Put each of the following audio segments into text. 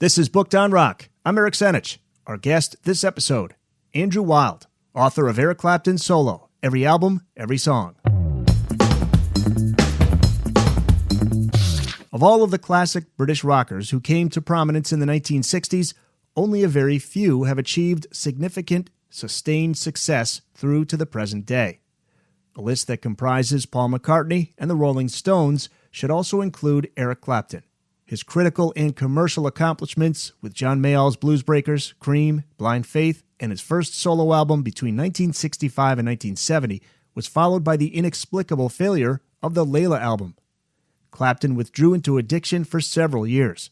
This is Booked on Rock. I'm Eric Senich. Our guest this episode, Andrew Wild, author of Eric Clapton Solo, Every Album, Every Song. Of all of the classic British rockers who came to prominence in the 1960s, only a very few have achieved significant, sustained success through to the present day. A list that comprises Paul McCartney and the Rolling Stones should also include Eric Clapton. His critical and commercial accomplishments with John Mayall's Bluesbreakers, Cream, Blind Faith, and his first solo album between 1965 and 1970 was followed by the inexplicable failure of the Layla album. Clapton withdrew into addiction for several years.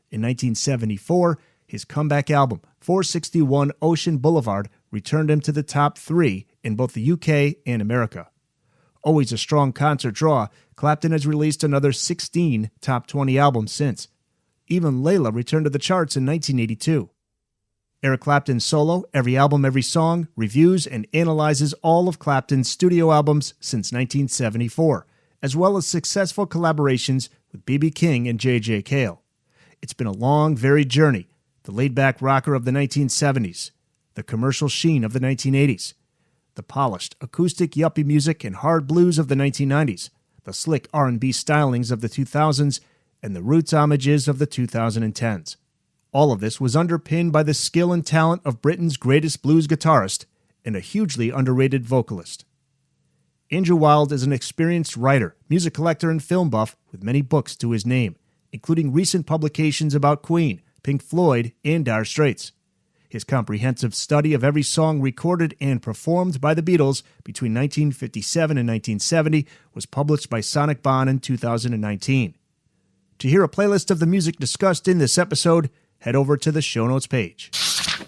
In 1974, his comeback album, 461 Ocean Boulevard, returned him to the top 3 in both the UK and America. Always a strong concert draw, Clapton has released another 16 top 20 albums since. Even Layla returned to the charts in 1982. Eric Clapton Solo, Every Album, Every Song, reviews and analyzes all of Clapton's studio albums since 1974, as well as successful collaborations with B.B. King and J.J. Cale. It's been a long, varied journey. The laid-back rocker of the 1970s, the commercial sheen of the 1980s, the polished acoustic yuppie music and hard blues of the 1990s, the slick R&B stylings of the 2000s, and the roots homages of the 2010s. All of this was underpinned by the skill and talent of Britain's greatest blues guitarist and a hugely underrated vocalist. Andrew Wild is an experienced writer, music collector, and film buff with many books to his name, including recent publications about Queen, Pink Floyd, and Dire Straits. His comprehensive study of every song recorded and performed by the Beatles between 1957 and 1970 was published by Sonic Bon in 2019. To hear a playlist of the music discussed in this episode, head over to the show notes page.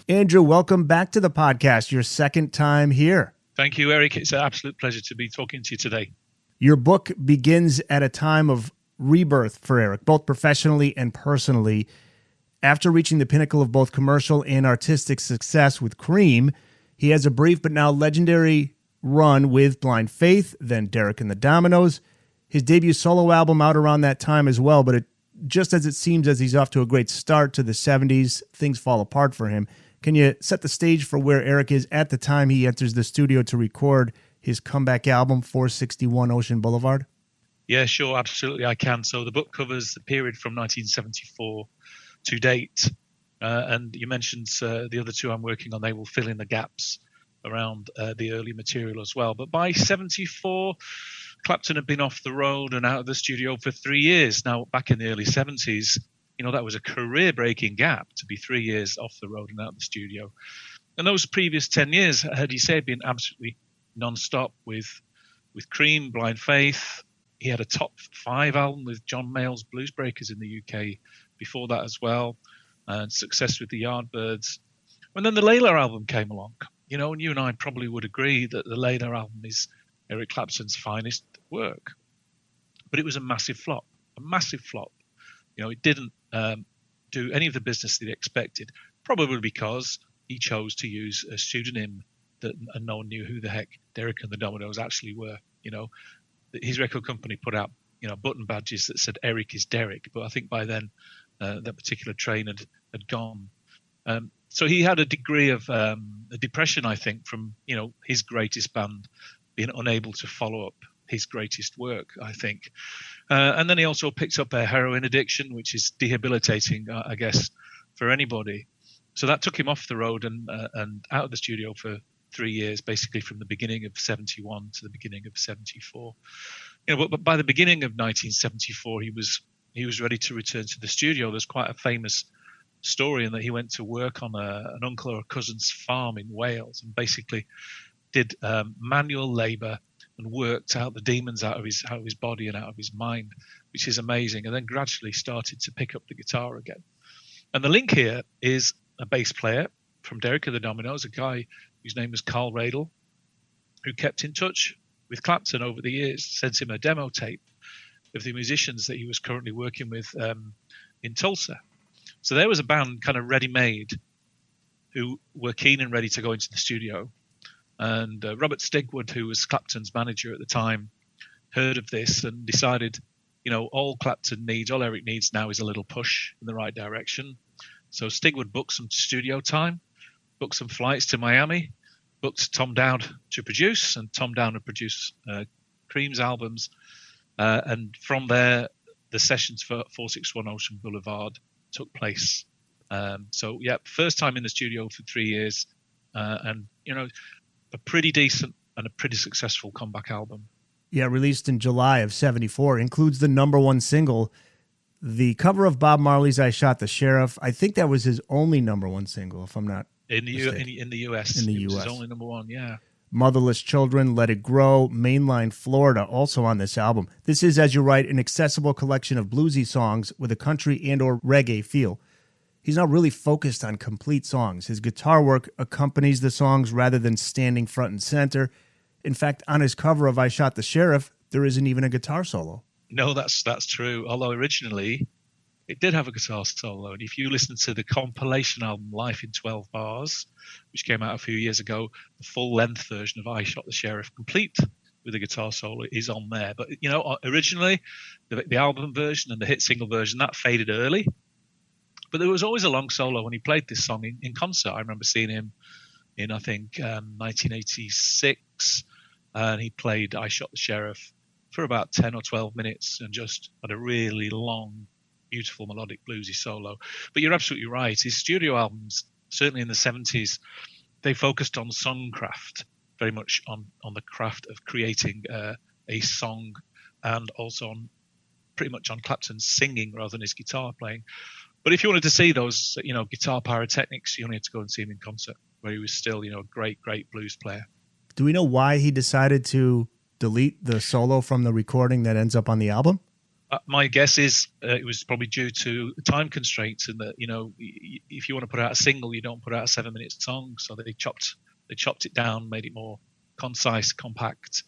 Andrew, welcome back to the podcast, your second time here. Thank you, Eric. It's an absolute pleasure to be talking to you today. Your book begins at a time of rebirth for Eric, both professionally and personally. After reaching the pinnacle of both commercial and artistic success with Cream, he has a brief but now legendary run with Blind Faith, then Derek and the Dominoes. His debut solo album out around that time as well, but just as it seems as he's off to a great start to the 70s, things fall apart for him. Can you set the stage for where Eric is at the time he enters the studio to record his comeback album, 461 Ocean Boulevard? Yeah, sure, absolutely, I can. So the book covers the period from 1974 to date, and you mentioned the other two I'm working on. They will fill in the gaps around the early material as well. But by 74, Clapton had been off the road and out of the studio for 3 years. Now, back in the early 70s, that was a career-breaking gap to be 3 years off the road and out of the studio. And those previous 10 years, had he said, been absolutely non-stop with Cream, Blind Faith. He had a top 5 album with John Mayall's Bluesbreakers in the UK before that as well, and success with the Yardbirds. And then the Layla album came along, and you and I probably would agree that the Layla album is Eric Clapton's finest work. But it was a massive flop. It didn't do any of the business that he expected, probably because he chose to use a pseudonym that no one knew who the heck Derek and the Dominoes actually were. His record company put out button badges that said Eric is Derek, but I think by then that particular train had gone. So he had a degree of a depression, I think, from his greatest band being unable to follow up his greatest work, I think. And then he also picked up a heroin addiction, which is debilitating, I guess, for anybody. So that took him off the road and out of the studio for 3 years, basically from the beginning of 71 to the beginning of 74. But by the beginning of 1974, he was ready to return to the studio. There's quite a famous story in that he went to work on an uncle or a cousin's farm in Wales and basically did manual labor and worked out the demons out of his body and out of his mind, which is amazing. And then gradually started to pick up the guitar again. And the link here is a bass player from Derek and the Dominoes, a guy whose name was Carl Radel, who kept in touch with Clapton over the years, sent him a demo tape of the musicians that he was currently working with in Tulsa. So there was a band kind of ready-made who were keen and ready to go into the studio. And Robert Stigwood, who was Clapton's manager at the time, heard of this and decided, all Clapton needs, all Eric needs now is a little push in the right direction. So Stig would book some studio time, book some flights to Miami, booked Tom Dowd to produce, and Tom Dowd would produce Cream's albums. And from there, the sessions for 461 Ocean Boulevard took place. So, yeah, first time in the studio for 3 years. And, a pretty decent and a pretty successful comeback album. Yeah, released in July of 1974, includes the number one single. The cover of Bob Marley's I Shot the Sheriff, I think that was his only number one single, if I'm not in the US. In the it US. Was his only number one, yeah. Motherless Children, Let It Grow, Mainline Florida, also on this album. This is, as you write, an accessible collection of bluesy songs with a country and or reggae feel. He's not really focused on complete songs. His guitar work accompanies the songs rather than standing front and center. In fact, on his cover of I Shot the Sheriff, there isn't even a guitar solo. No, that's true. Although originally it did have a guitar solo. And if you listen to the compilation album Life in 12 Bars, which came out a few years ago, the full-length version of I Shot the Sheriff, complete with a guitar solo, is on there. But, originally the album version and the hit single version, that faded early. But there was always a long solo when he played this song in concert. I remember seeing him in, 1986, and he played I Shot the Sheriff for about 10 or 12 minutes and just had a really long, beautiful melodic bluesy solo. But you're absolutely right. His studio albums, certainly in the 70s, they focused on songcraft, very much on the craft of creating a song, and also pretty much on Clapton's singing rather than his guitar playing. But if you wanted to see those, guitar pyrotechnics, you only had to go and see him in concert, where he was still, a great, great blues player. Do we know why he decided to delete the solo from the recording that ends up on the album? My guess is it was probably due to time constraints, and that if you want to put out a single, you don't put out a 7-minute song. So they chopped it down, made it more concise, compact.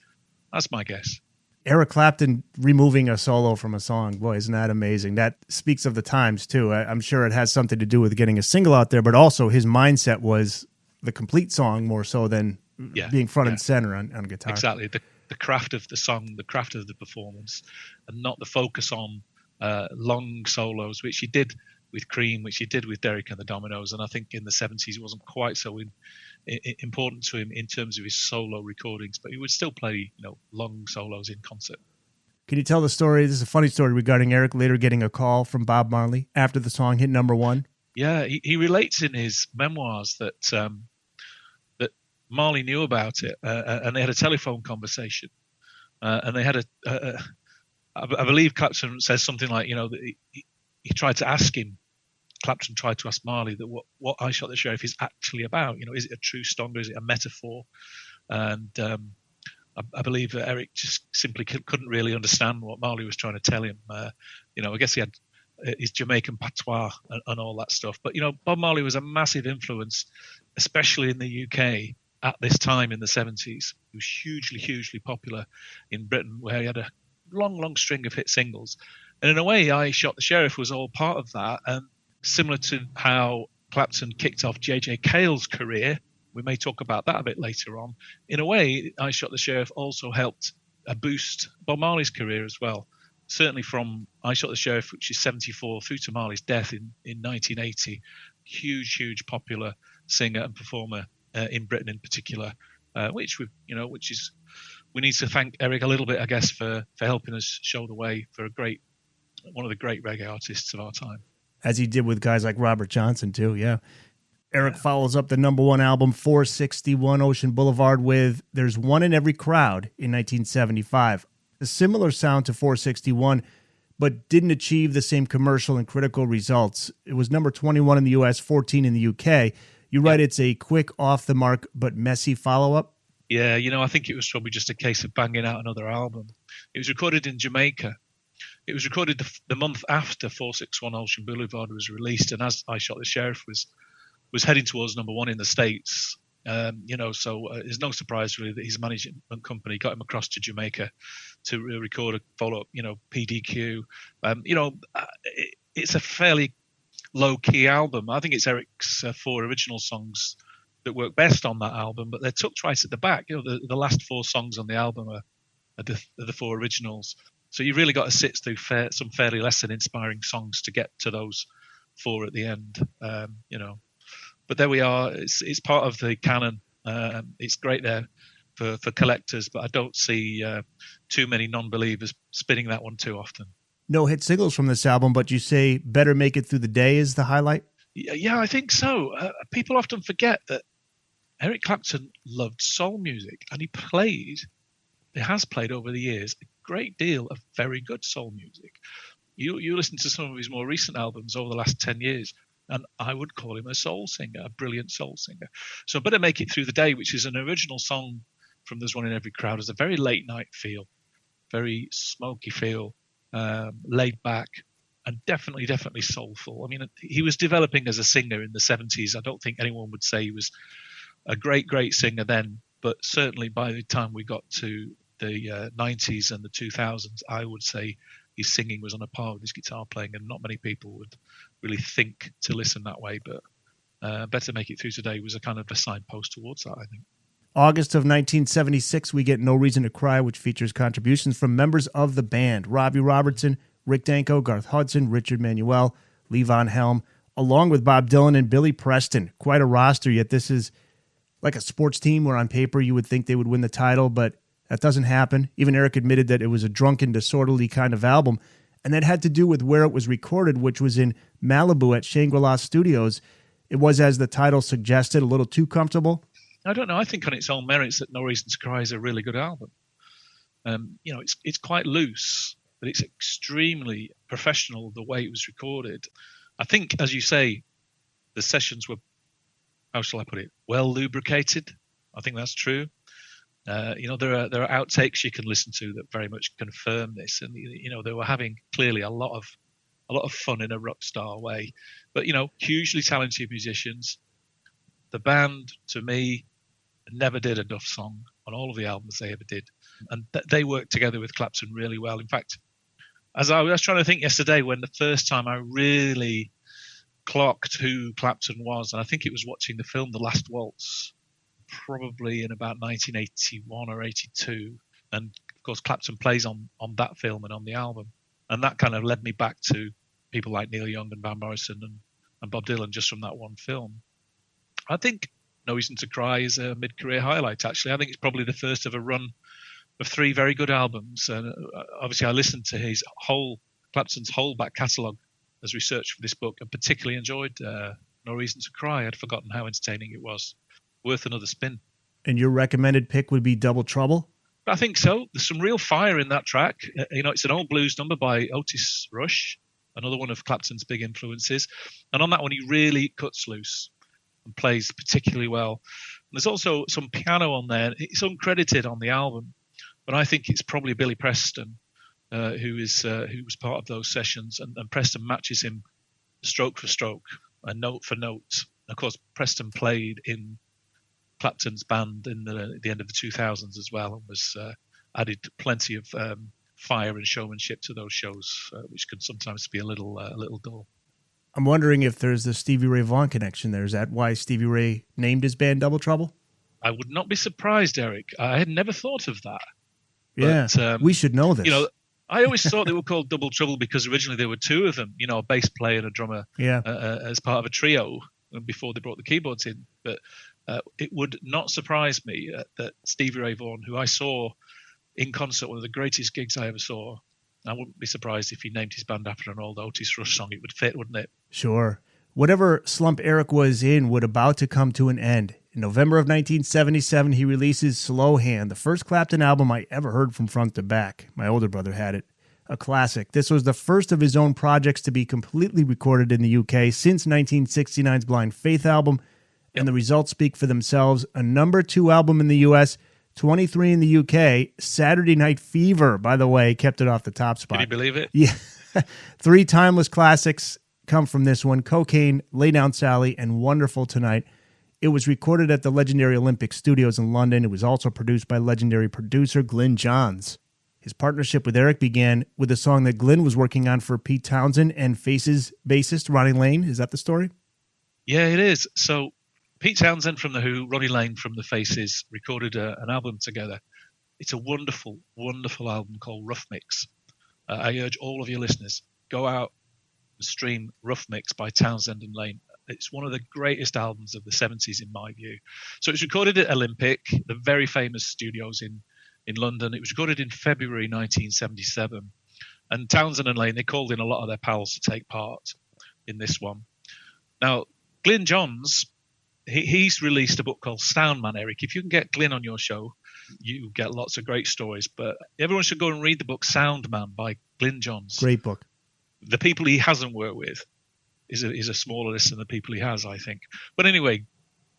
That's my guess. Eric Clapton removing a solo from a song, boy, isn't that amazing? That speaks of the times too. I'm sure it has something to do with getting a single out there, but also his mindset was the complete song more so than being front and center on guitar. Exactly. The craft of the song, the craft of the performance, and not the focus on long solos, which he did with Cream, which he did with Derek and the Dominoes. And I think in the 70s it wasn't quite so important to him in terms of his solo recordings, but he would still play long solos in concert. Can you tell the story? This is a funny story regarding Eric later getting a call from Bob Marley after the song hit number one. Yeah, he relates in his memoirs that Marley knew about it, and they had a telephone conversation, and they had I believe Clapton says something like, that he tried to ask him, Clapton tried to ask Marley that what I Shot the Sheriff is actually about. Is it a true song or is it a metaphor? And I believe that Eric just simply couldn't really understand what Marley was trying to tell him. I guess he had his Jamaican patois and all that stuff. But, Bob Marley was a massive influence, especially in the UK at this time in the 70s. He was hugely, hugely popular in Britain, where he had a long, long string of hit singles. And in a way, I Shot the Sheriff was all part of that. And similar to how Clapton kicked off J.J. Cale's career, we may talk about that a bit later on. In a way, I Shot the Sheriff also helped boost Bob Marley's career as well. Certainly from I Shot the Sheriff, which is 74, through to Marley's death in 1980. Huge popular singer and performer in Britain in particular, which we need to thank Eric a little bit, I guess, for helping us show the way for one of the great reggae artists of our time. As he did with guys like Robert Johnson too, yeah. Eric follows up the number one album, 461 Ocean Boulevard, with There's One in Every Crowd in 1975. A similar sound to 461, but didn't achieve the same commercial and critical results. It was number 21 in the US, 14 in the UK. You write it's a quick, off-the-mark, but messy follow-up? Yeah, I think it was probably just a case of banging out another album. It was recorded in Jamaica. It was recorded the month after 461 Ocean Boulevard was released, and as I Shot the Sheriff was heading towards number one in the States. So it's no surprise really that his management company got him across to Jamaica to record a follow-up, PDQ. It's a fairly low-key album. I think it's Eric's 4 original songs that work best on that album, but they're tucked right at the back. The last 4 songs on the album are the 4 originals. So you really got to sit through some fairly less than inspiring songs to get to those 4 at the end, But there we are. It's part of the canon. It's great there for collectors, but I don't see too many non-believers spinning that one too often. No hit singles from this album, but you say Better Make It Through the Day is the highlight? Yeah, I think so. People often forget that Eric Clapton loved soul music, and he has played over the years a great deal of very good soul music. You listen to some of his more recent albums over the last 10 years, and I would call him a soul singer, a brilliant soul singer. So Better Make It Through the Day, which is an original song from There's One in Every Crowd, has a very late night feel, very smoky feel, laid back, and definitely soulful. I mean, he was developing as a singer in the 70s. I don't think anyone would say he was a great singer then, but certainly by the time we got to the 90s and the 2000s, I would say his singing was on a par with his guitar playing, and not many people would really think to listen that way. But Better Make It Through Today was a kind of a signpost towards that, I think. August of 1976, we get No Reason to Cry, which features contributions from members of the band: Robbie Robertson, Rick Danko, Garth Hudson, Richard Manuel, Lee Von Helm, along with Bob Dylan and Billy Preston. Quite a roster, yet this is like a sports team where on paper you would think they would win the title, but that doesn't happen. Even Eric admitted that it was a drunken, disorderly kind of album, and that had to do with where it was recorded, which was in Malibu at Shangri-La Studios. It was, as the title suggested, a little too comfortable. I don't know. I think on its own merits that No Reason to Cry is a really good album. It's quite loose, but it's extremely professional the way it was recorded. I think, as you say, the sessions were, how shall I put it, well lubricated. I think that's true. There are outtakes you can listen to that very much confirm this, and they were having clearly a lot of fun in a rock star way. But hugely talented musicians. The band, to me, never did a duff song on all of the albums they ever did, and they worked together with Clapton really well. In fact, as I was trying to think yesterday, when the first time I really clocked who Clapton was, and I think it was watching the film The Last Waltz, probably in about 1981 or 82, and of course Clapton plays on that film and on the album, and that kind of led me back to people like Neil Young and Van Morrison and Bob Dylan just from that one film. I think No Reason to Cry is a mid-career highlight, actually. I think it's probably the first of a run of 3 very good albums, and obviously I listened to Clapton's whole back catalogue as research for this book, and particularly enjoyed No Reason to Cry. I'd forgotten how entertaining it was. Worth another spin. And your recommended pick would be Double Trouble? I think so. There's some real fire in that track. It's an old blues number by Otis Rush, another one of Clapton's big influences. And on that one, he really cuts loose and plays particularly well. And there's also some piano on there. It's uncredited on the album, but I think it's probably Billy Preston who was part of those sessions. And Preston matches him stroke for stroke and note for note. And of course, Preston played in Clapton's band in the end of the 2000s as well, and was added plenty of fire and showmanship to those shows, which can sometimes be a little dull. I'm wondering if there's the Stevie Ray Vaughan connection there. Is that why Stevie Ray named his band Double Trouble? I would not be surprised, Eric. I had never thought of that. Yeah, but, we should know this. I always thought they were called Double Trouble because originally there were 2 of them, a bass player and a drummer, as part of a trio before they brought the keyboards in. But it would not surprise me that Stevie Ray Vaughan, who I saw in concert, one of the greatest gigs I ever saw, I wouldn't be surprised if he named his band after an old Otis Rush song. It would fit, wouldn't it? Sure. Whatever slump Eric was in would about to come to an end. In November of 1977, he releases Slow Hand, the first Clapton album I ever heard from front to back. My older brother had it. A classic. This was the first of his own projects to be completely recorded in the UK since 1969's Blind Faith album, and the results speak for themselves. A number 2 album in the US, 23 in the UK. Saturday Night Fever, by the way, kept it off the top spot. Can you believe it? Yeah. 3 timeless classics come from this one: Cocaine, Lay Down Sally, and Wonderful Tonight. It was recorded at the legendary Olympic Studios in London. It was also produced by legendary producer Glyn Johns. His partnership with Eric began with a song that Glyn was working on for Pete Townsend and Faces bassist Ronnie Lane. Is that the story? Yeah, it is. So Pete Townsend from The Who, Ronnie Lane from The Faces recorded an album together. It's a wonderful, wonderful album called Rough Mix. I urge all of your listeners, go out, stream Rough Mix by Townsend and Lane. It's one of the greatest albums of the 70s, in my view. So it was recorded at Olympic, the very famous studios in London. It was recorded in February 1977. And Townsend and Lane, they called in a lot of their pals to take part in this one. Now, Glyn Johns, he's released a book called Soundman, Eric. If you can get Glyn on your show, you get lots of great stories. But everyone should go and read the book Soundman by Glyn Johns. Great book. The people he hasn't worked with is a smaller list than the people he has, I think. But anyway,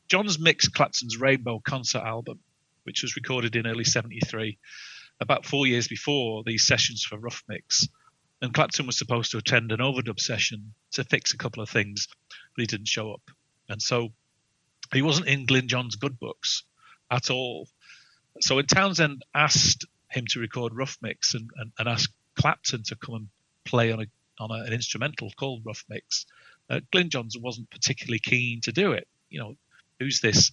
Johns mixed Clapton's Rainbow concert album, which was recorded in early 73, about 4 years before these sessions for Rough Mix. And Clapton was supposed to attend an overdub session to fix a couple of things, but he didn't show up. And so he wasn't in Glyn Johns' good books at all. So when Townsend asked him to record Rough Mix and asked Clapton to come and play on an instrumental called Rough Mix, Glyn Johns wasn't particularly keen to do it. Who's this,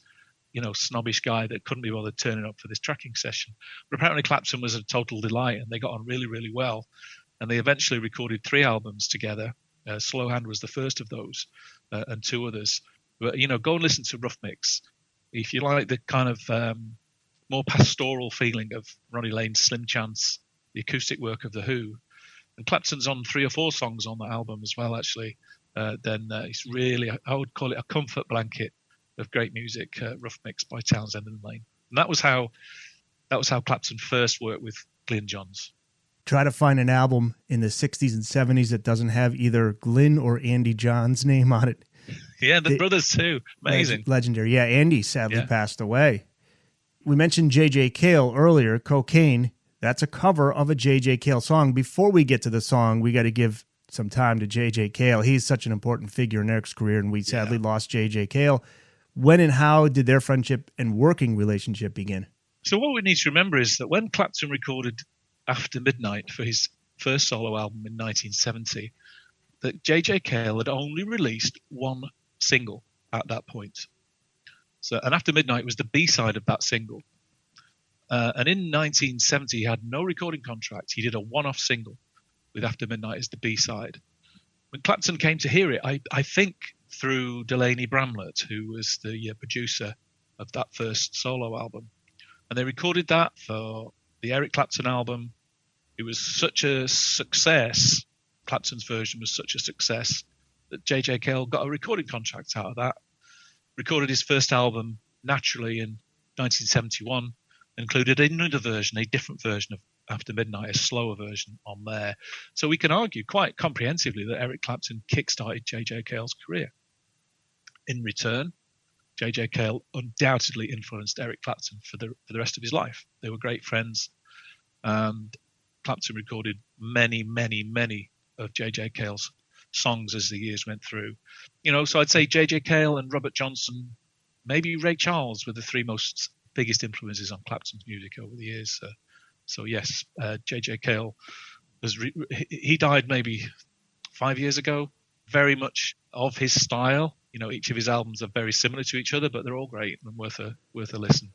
snobbish guy that couldn't be bothered turning up for this tracking session? But apparently Clapton was a total delight, and they got on really, really well. And they eventually recorded 3 albums together. Slow Hand was the first of those, and 2 others. But, go and listen to Rough Mix. If you like the kind of more pastoral feeling of Ronnie Lane's Slim Chance, the acoustic work of The Who, and Clapton's on 3 or 4 songs on the album as well, actually, then it's really, I would call it a comfort blanket of great music, Rough Mix by Townsend and Lane. And that was how Clapton first worked with Glyn Johns. Try to find an album in the 60s and 70s that doesn't have either Glyn or Andy Johns' name on it. Yeah, the brothers too. Amazing. Legendary. Yeah, Andy sadly passed away. We mentioned J.J. Cale earlier, Cocaine. That's a cover of a J.J. Cale song. Before we get to the song, we got to give some time to J.J. Cale. He's such an important figure in Eric's career, and we sadly lost J.J. Cale. When and how did their friendship and working relationship begin? So what we need to remember is that when Clapton recorded After Midnight for his first solo album in 1970, that J.J. Cale had only released 1 single at that point. And After Midnight was the B-side of that single. And in 1970, he had no recording contract. He did a one-off single with After Midnight as the B-side. When Clapton came to hear it, I think through Delaney Bramlett, who was the producer of that first solo album. And they recorded that for the Eric Clapton album. It was such a success. Clapton's version was such a success that J.J. Cale got a recording contract out of that. Recorded his first album, Naturally, in 1971. Included another version, a different version of After Midnight, a slower version on there. So we can argue quite comprehensively that Eric Clapton kickstarted J.J. Cale's career. In return, J.J. Cale undoubtedly influenced Eric Clapton for the rest of his life. They were great friends, and Clapton recorded many, many, many of J.J. Cale's songs as the years went through. So I'd say J.J. Cale and Robert Johnson, maybe Ray Charles were the 3 biggest influences on Clapton's music over the years. So yes, J.J. Cale he died maybe 5 years ago. Very much of his style. Each of his albums are very similar to each other, but they're all great and worth a listen.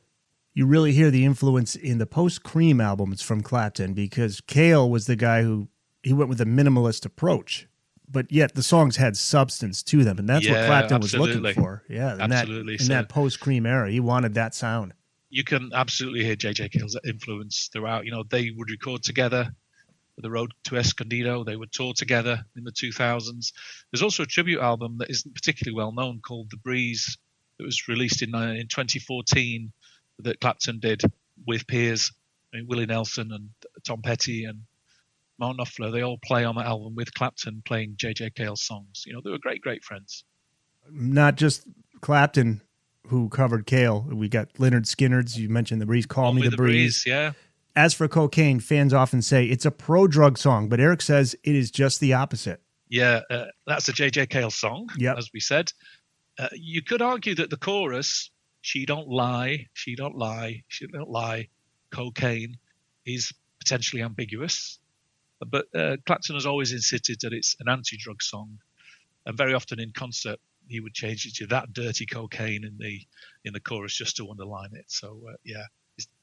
You really hear the influence in the post-Cream albums from Clapton, because Cale was the guy he went with a minimalist approach, but yet the songs had substance to them, and that's what Clapton was looking for. Yeah, absolutely. In that post-Cream era, he wanted that sound. You can absolutely hear J.J. Cale's influence throughout. They would record together. The Road to Escondido, they would tour together in the 2000s. There's also a tribute album that isn't particularly well known called The Breeze that was released in 2014 that Clapton did with peers. Willie Nelson and Tom Petty and Mark Knopfler, they all play on that album with Clapton playing J.J. Cale's songs. They were great, great friends. Not just Clapton who covered Cale. We got Leonard Skinner's. You mentioned The Breeze. Call Me the Breeze. Yeah. As for Cocaine, fans often say it's a pro-drug song, but Eric says it is just the opposite. Yeah, that's a J.J. Cale song, as we said. You could argue that the chorus, she don't lie, she don't lie, she don't lie, cocaine, is potentially ambiguous. But Clapton has always insisted that it's an anti-drug song. And very often in concert, he would change it to that dirty cocaine in the chorus just to underline it. So,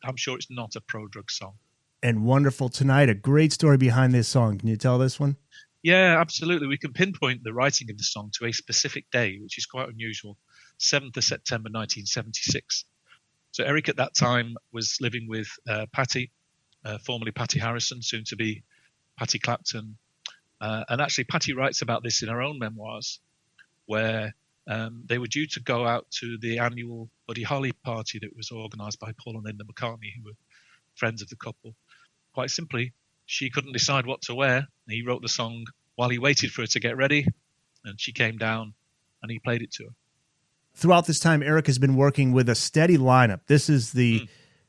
I'm sure it's not a pro-drug song. And Wonderful Tonight, a great story behind this song. Can you tell this one? Yeah, absolutely. We can pinpoint the writing of the song to a specific day, which is quite unusual, 7th of September 1976. So Eric at that time was living with Patty, formerly Patty Harrison, soon to be Patty Clapton. And actually, Patty writes about this in her own memoirs, where they were due to go out to the annual Buddy Holly party that was organised by Paul and Linda McCartney, who were friends of the couple. Quite simply, she couldn't decide what to wear. He wrote the song while he waited for her to get ready, and she came down and he played it to her. Throughout this time, Eric has been working with a steady lineup. This is the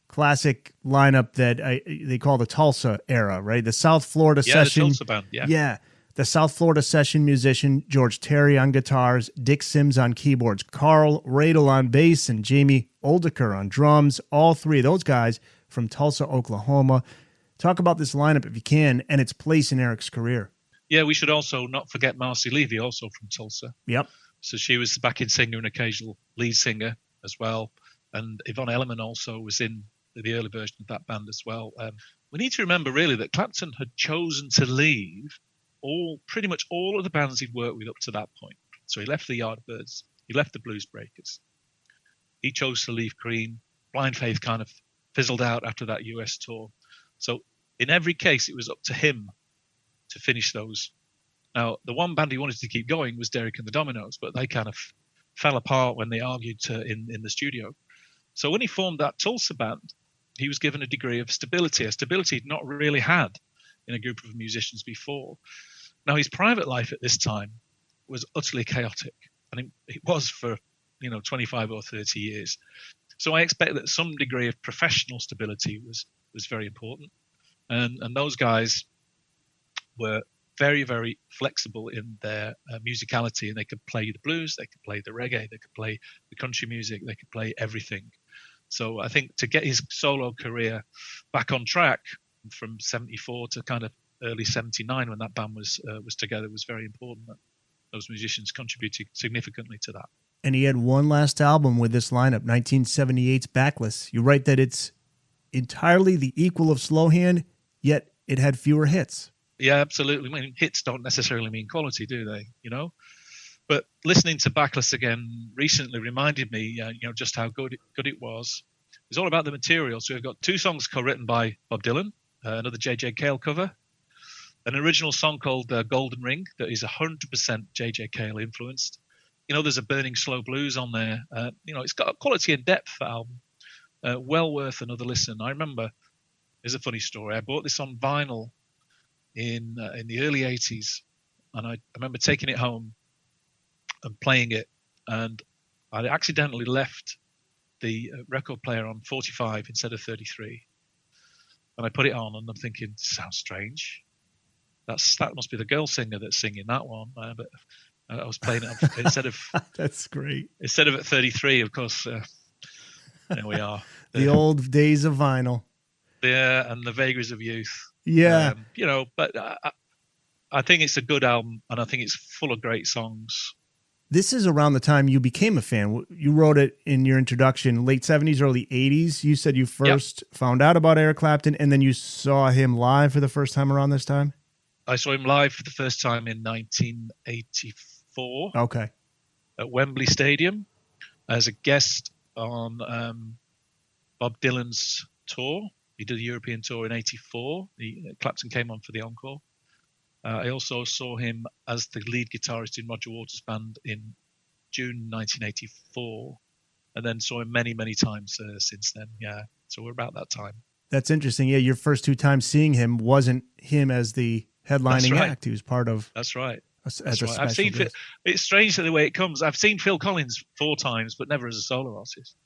classic lineup that they call the Tulsa era, right? The South Florida session. The Tulsa band, Yeah. The South Florida session musician, George Terry on guitars, Dick Sims on keyboards, Carl Radel on bass, and Jamie Oldeker on drums. All three of those guys from Tulsa, Oklahoma. Talk about this lineup if you can and its place in Eric's career. Yeah, we should also not forget Marcy Levy, also from Tulsa. Yep. So she was the backing singer and occasional lead singer as well. And Yvonne Elliman also was in the early version of that band as well. We need to remember really that Clapton had chosen to leave pretty much all of the bands he'd worked with up to that point. So he left the Yardbirds, he left the Bluesbreakers. He chose to leave Cream. Blind Faith kind of fizzled out after that US tour. So in every case, it was up to him to finish those. Now, the one band he wanted to keep going was Derek and the Dominoes, but they kind of fell apart when they argued in the studio. So when he formed that Tulsa band, he was given a degree of stability, a stability he'd not really had in a group of musicians before. Now, his private life at this time was utterly chaotic, and it was for 25 or 30 years. So I expect that some degree of professional stability was very important. And those guys were very, very flexible in their musicality, and they could play the blues, they could play the reggae, they could play the country music, they could play everything. So I think to get his solo career back on track from 74 to kind of early 79 when that band was together was very important. That those musicians contributed significantly to that. And he had one last album with this lineup, 1978's Backless. You write that it's entirely the equal of Slowhand, yet it had fewer hits. Yeah, absolutely. I mean, hits don't necessarily mean quality, do they? But listening to Backless again recently reminded me, just how good it was. It's all about the material. So we've got two songs co-written by Bob Dylan, another J.J. Cale cover, an original song called Golden Ring that is 100% J.J. Cale influenced. There's a Burning Slow Blues on there. It's got a quality and depth, that album. Well worth another listen. I remember, there's a funny story. I bought this on vinyl in the early 80s, and I remember taking it home and playing it, and I accidentally left the record player on 45 instead of 33, and I put it on, and I'm thinking, sounds strange. That must be the girl singer that's singing that one. But I was playing it instead of that's great. Instead of at 33, of course. There we are. The old days of vinyl. Yeah, and the vagaries of youth. Yeah. But I think it's a good album, and I think it's full of great songs. This is around the time you became a fan. You wrote it in your introduction, late 70s, early 80s. You said you first found out about Eric Clapton, and then you saw him live for the first time around this time? I saw him live for the first time in 1984. Okay. At Wembley Stadium as a guest on Bob Dylan's tour. He did a European tour in 84. Clapton came on for the encore. I also saw him as the lead guitarist in Roger Waters' band in June 1984, and then saw him many, many times since then. Yeah, so we're about that time. That's interesting. Yeah, your first two times seeing him wasn't him as the headlining act. He was part of. That's right. That's right. I've seen it's strange the way it comes. I've seen Phil Collins 4 times, but never as a solo artist.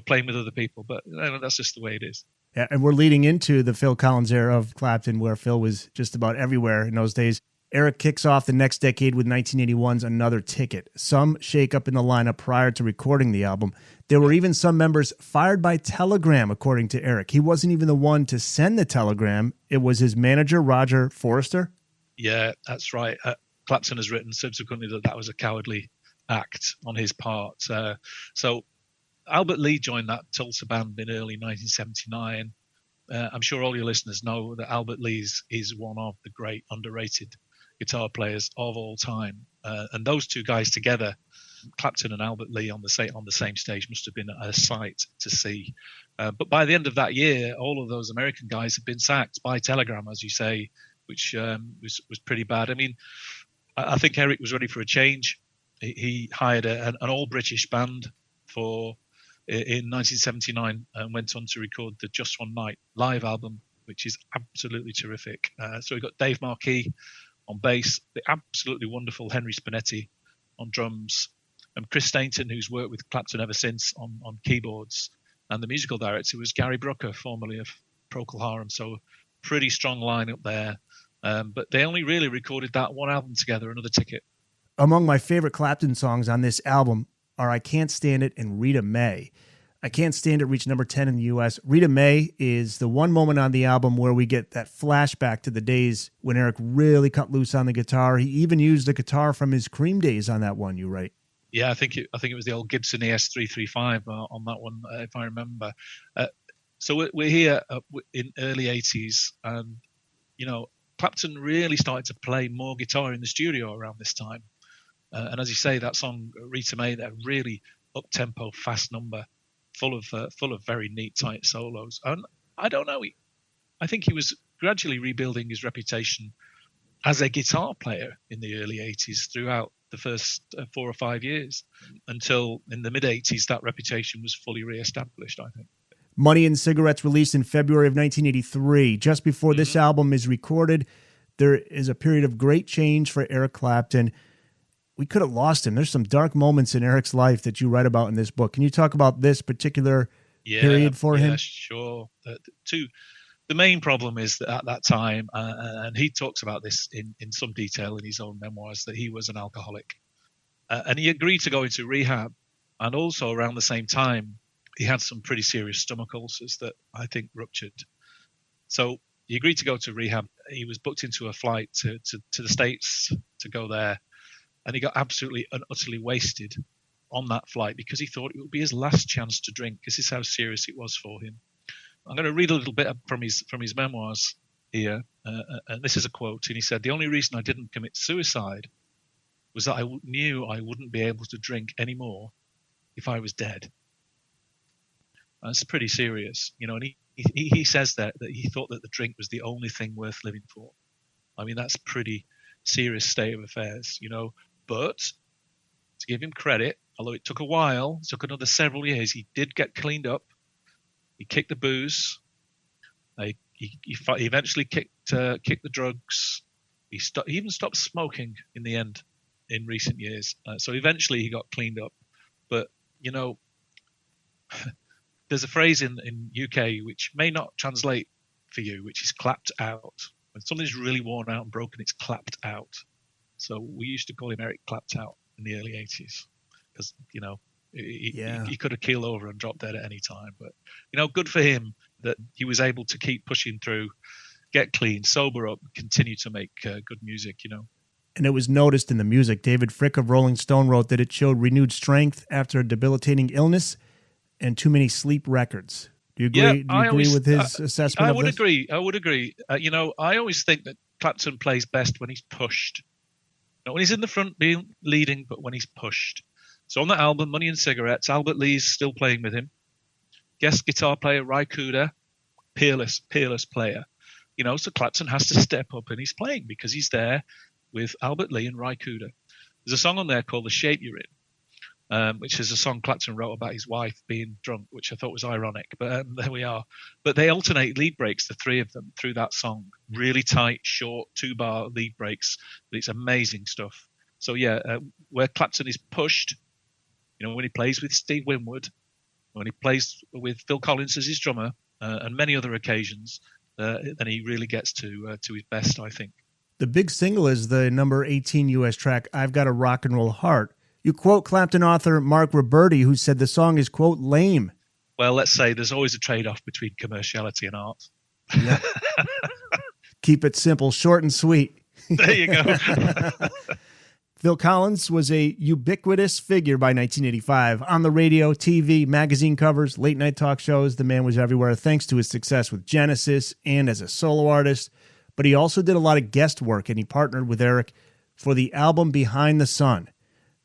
Playing with other people. But that's just the way it is. Yeah, and we're leading into the Phil Collins era of Clapton, where Phil was just about everywhere in those days. Eric kicks off the next decade with 1981's Another Ticket. Some shake-up in the lineup prior to recording the album. There were even some members fired by telegram, according to Eric. He wasn't even the one to send the telegram. It was his manager, Roger Forrester. Yeah, that's right. Clapton has written subsequently that was a cowardly act on his part. So Albert Lee joined that Tulsa band in early 1979, I'm sure all your listeners know that Albert Lee is one of the great underrated guitar players of all time. And those two guys together, Clapton and Albert Lee on the same stage, must have been a sight to see. But by the end of that year, all of those American guys had been sacked by telegram, as you say, which was pretty bad. I mean, I think Eric was ready for a change. He hired an all-British band in 1979 and went on to record the Just One Night live album, which is absolutely terrific. So we got Dave Marquis on bass, the absolutely wonderful Henry Spinetti on drums, and Chris Stainton, who's worked with Clapton ever since, on keyboards. And the musical director was Gary Brooker, formerly of Procol Harum. So pretty strong lineup there. But they only really recorded that one album together, Another Ticket. Among my favorite Clapton songs on this album are I Can't Stand It and Rita May. I Can't Stand It reached number 10 in the U.S. Rita May is the one moment on the album where we get that flashback to the days when Eric really cut loose on the guitar. He even used the guitar from his Cream days on that one, you write. Yeah, I think it was the old Gibson ES335 on that one, if I remember. So we're here in early 80s, and, Clapton really started to play more guitar in the studio around this time. And as you say, that song, Rita May, that really up-tempo, fast number, full of very neat, tight solos. And I don't know, I think he was gradually rebuilding his reputation as a guitar player in the early 80s throughout the first 4 or 5 years, until in the mid-80s that reputation was fully re-established, I think. Money and Cigarettes released in February of 1983. Just before this album is recorded, there is a period of great change for Eric Clapton. We could have lost him. There's some dark moments in Eric's life that you write about in this book. Can you talk about this particular period for him? Yeah, sure. The main problem is that at that time, and he talks about this in some detail in his own memoirs, that he was an alcoholic. And he agreed to go into rehab. And also around the same time, he had some pretty serious stomach ulcers that I think ruptured. So he agreed to go to rehab. He was booked into a flight to the States to go there. And he got absolutely and utterly wasted on that flight because he thought it would be his last chance to drink. This is how serious it was for him. I'm going to read a little bit from his memoirs here. And this is a quote. And he said, "The only reason I didn't commit suicide was that I knew I wouldn't be able to drink anymore if I was dead." That's pretty serious, and he says that he thought that the drink was the only thing worth living for. I mean, that's pretty serious state of affairs, But to give him credit, although it took a while, it took another several years, he did get cleaned up. He kicked the booze. He eventually kicked the drugs. He even stopped smoking in the end in recent years. So eventually he got cleaned up. But, there's a phrase in UK which may not translate for you, which is clapped out. When something's really worn out and broken, it's clapped out. So we used to call him Eric Clapped Out in the early 80s because, he could have keeled over and dropped dead at any time. But, good for him that he was able to keep pushing through, get clean, sober up, continue to make good music, And it was noticed in the music. David Frick of Rolling Stone wrote that it showed renewed strength after a debilitating illness and too many sleep records. Do you agree? Yeah, Do you agree with his assessment? I would agree. I always think that Clapton plays best when he's pushed. Not when he's in the front leading, but when he's pushed. So on that album, Money and Cigarettes, Albert Lee's still playing with him. Guest guitar player Ry Cooder, peerless player. So Clapton has to step up and he's playing because he's there with Albert Lee and Ry Cooder. There's a song on there called The Shape You're In, which is a song Clapton wrote about his wife being drunk, which I thought was ironic, but there we are. But they alternate lead breaks, the three of them, through that song. Really tight, short, 2-bar lead breaks. But it's amazing stuff. So where Clapton is pushed, when he plays with Steve Winwood, when he plays with Phil Collins as his drummer, and many other occasions, then he really gets to his best, I think. The big single is the number 18 U.S. track, I've Got a Rock and Roll Heart. You quote Clapton author Mark Roberti, who said the song is, quote, lame. Well, let's say there's always a trade-off between commerciality and art. Yeah. Keep it simple, short and sweet. There you go. Phil Collins was a ubiquitous figure by 1985. On the radio, TV, magazine covers, late-night talk shows, the man was everywhere thanks to his success with Genesis and as a solo artist. But he also did a lot of guest work, and he partnered with Eric for the album Behind the Sun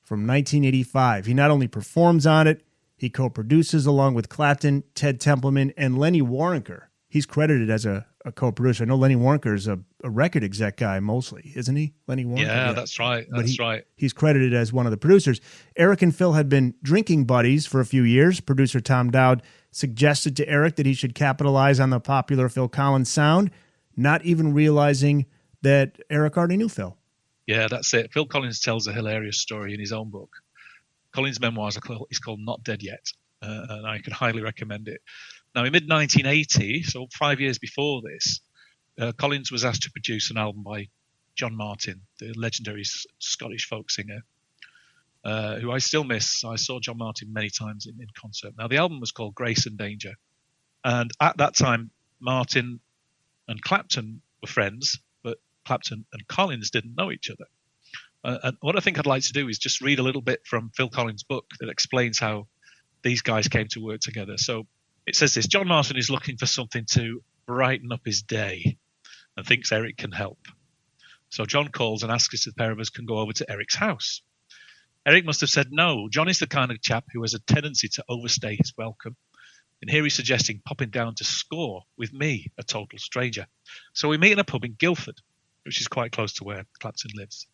from 1985. He not only performs on it, he co-produces along with Clapton, Ted Templeman, and Lenny Waronker. He's credited as a co-producer. I know Lenny Waronker is a record exec guy mostly, isn't he? Lenny Waronker? Yeah, that's right. Right. He's credited as one of the producers. Eric and Phil had been drinking buddies for a few years. Producer Tom Dowd suggested to Eric that he should capitalize on the popular Phil Collins sound, not even realizing that Eric already knew Phil. Yeah, that's it. Phil Collins tells a hilarious story in his own book. Collins' memoirs is called Not Dead Yet, and I can highly recommend it. Now, in mid-1980, so 5 years before this, Collins was asked to produce an album by John Martin, the legendary Scottish folk singer, who I still miss. I saw John Martin many times in concert. Now, the album was called Grace and Danger. And at that time, Martin and Clapton were friends, but Clapton and Collins didn't know each other. And what I think I'd like to do is just read a little bit from Phil Collins' book that explains how these guys came to work together. So it says this: John Martin is looking for something to brighten up his day and thinks Eric can help. So John calls and asks if the pair of us can go over to Eric's house. Eric must have said no. John is the kind of chap who has a tendency to overstay his welcome. And here he's suggesting popping down to score with me, a total stranger. So we meet in a pub in Guildford, which is quite close to where Clapton lives.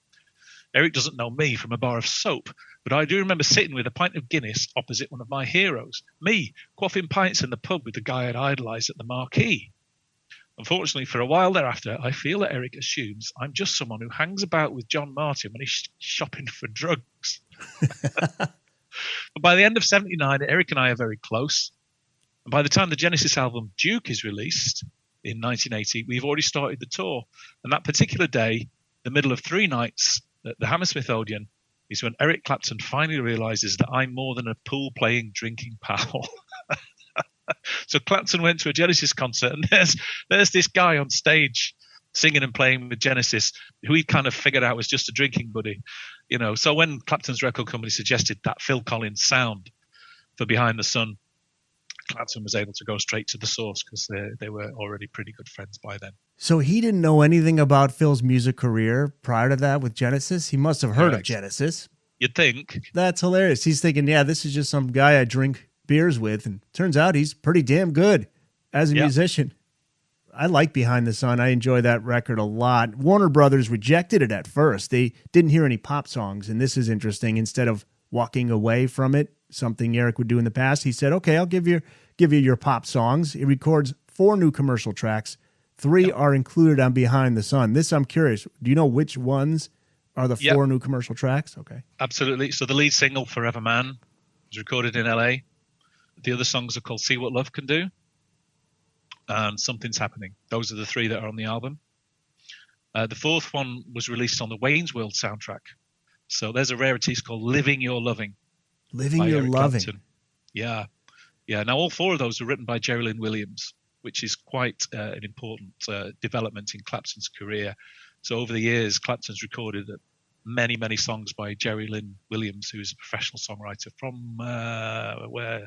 Eric doesn't know me from a bar of soap, but I do remember sitting with a pint of Guinness opposite one of my heroes, me, quaffing pints in the pub with the guy I'd idolised at the Marquee. Unfortunately, for a while thereafter, I feel that Eric assumes I'm just someone who hangs about with John Martin when he's shopping for drugs. But by the end of 79, Eric and I are very close. And by the time the Genesis album Duke is released in 1980, we've already started the tour. And that particular day, the middle of 3 nights at the Hammersmith Odeon, is when Eric Clapton finally realizes that I'm more than a pool-playing, drinking pal. So Clapton went to a Genesis concert, and there's this guy on stage singing and playing with Genesis, who he kind of figured out was just a drinking buddy. You know, so when Clapton's record company suggested that Phil Collins sound for Behind the Sun, Clapton was able to go straight to the source because they were already pretty good friends by then. So he didn't know anything about Phil's music career prior to that with Genesis? He must have heard of Genesis. You'd think. That's hilarious. He's thinking, yeah, this is just some guy I drink beers with, and turns out he's pretty damn good as a musician. I like Behind the Sun. I enjoy that record a lot. Warner Brothers rejected it at first. They didn't hear any pop songs, and this is interesting. Instead of walking away from it, something Eric would do in the past, he said, okay, I'll give you your pop songs. He records 4 new commercial tracks. 3 are included on Behind the Sun. This, I'm curious, do you know which ones are the 4 new commercial tracks? Okay. Absolutely. So the lead single, Forever Man, was recorded in LA. The other songs are called See What Love Can Do and Something's Happening. Those are the 3 that are on the album. The 4th one was released on the Wayne's World soundtrack. So there's a rarity. It's called Living Your Loving. Living Your Loving. Clapton. Yeah. Now, all 4 of those were written by Jerry Lynn Williams, which is quite an important development in Clapton's career. So over the years, Clapton's recorded many, many songs by Jerry Lynn Williams, who is a professional songwriter from where?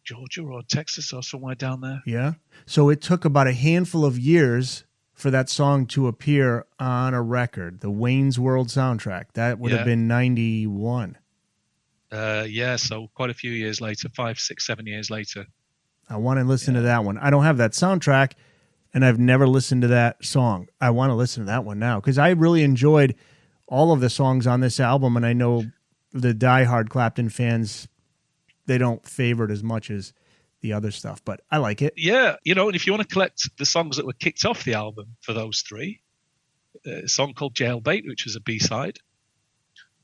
Georgia or Texas or somewhere down there. Yeah. So it took about a handful of years for that song to appear on a record, the Wayne's World soundtrack. That would have been 91. So quite a few years later, 5, 6, 7 years later. I want to listen to that one. I don't have that soundtrack, and I've never listened to that song. I want to listen to that one now because I really enjoyed all of the songs on this album, and I know the diehard Clapton fans, they don't favor it as much as the other stuff, but I like it. Yeah, and if you want to collect the songs that were kicked off the album for those 3, a song called Jailbait, which was a B-side,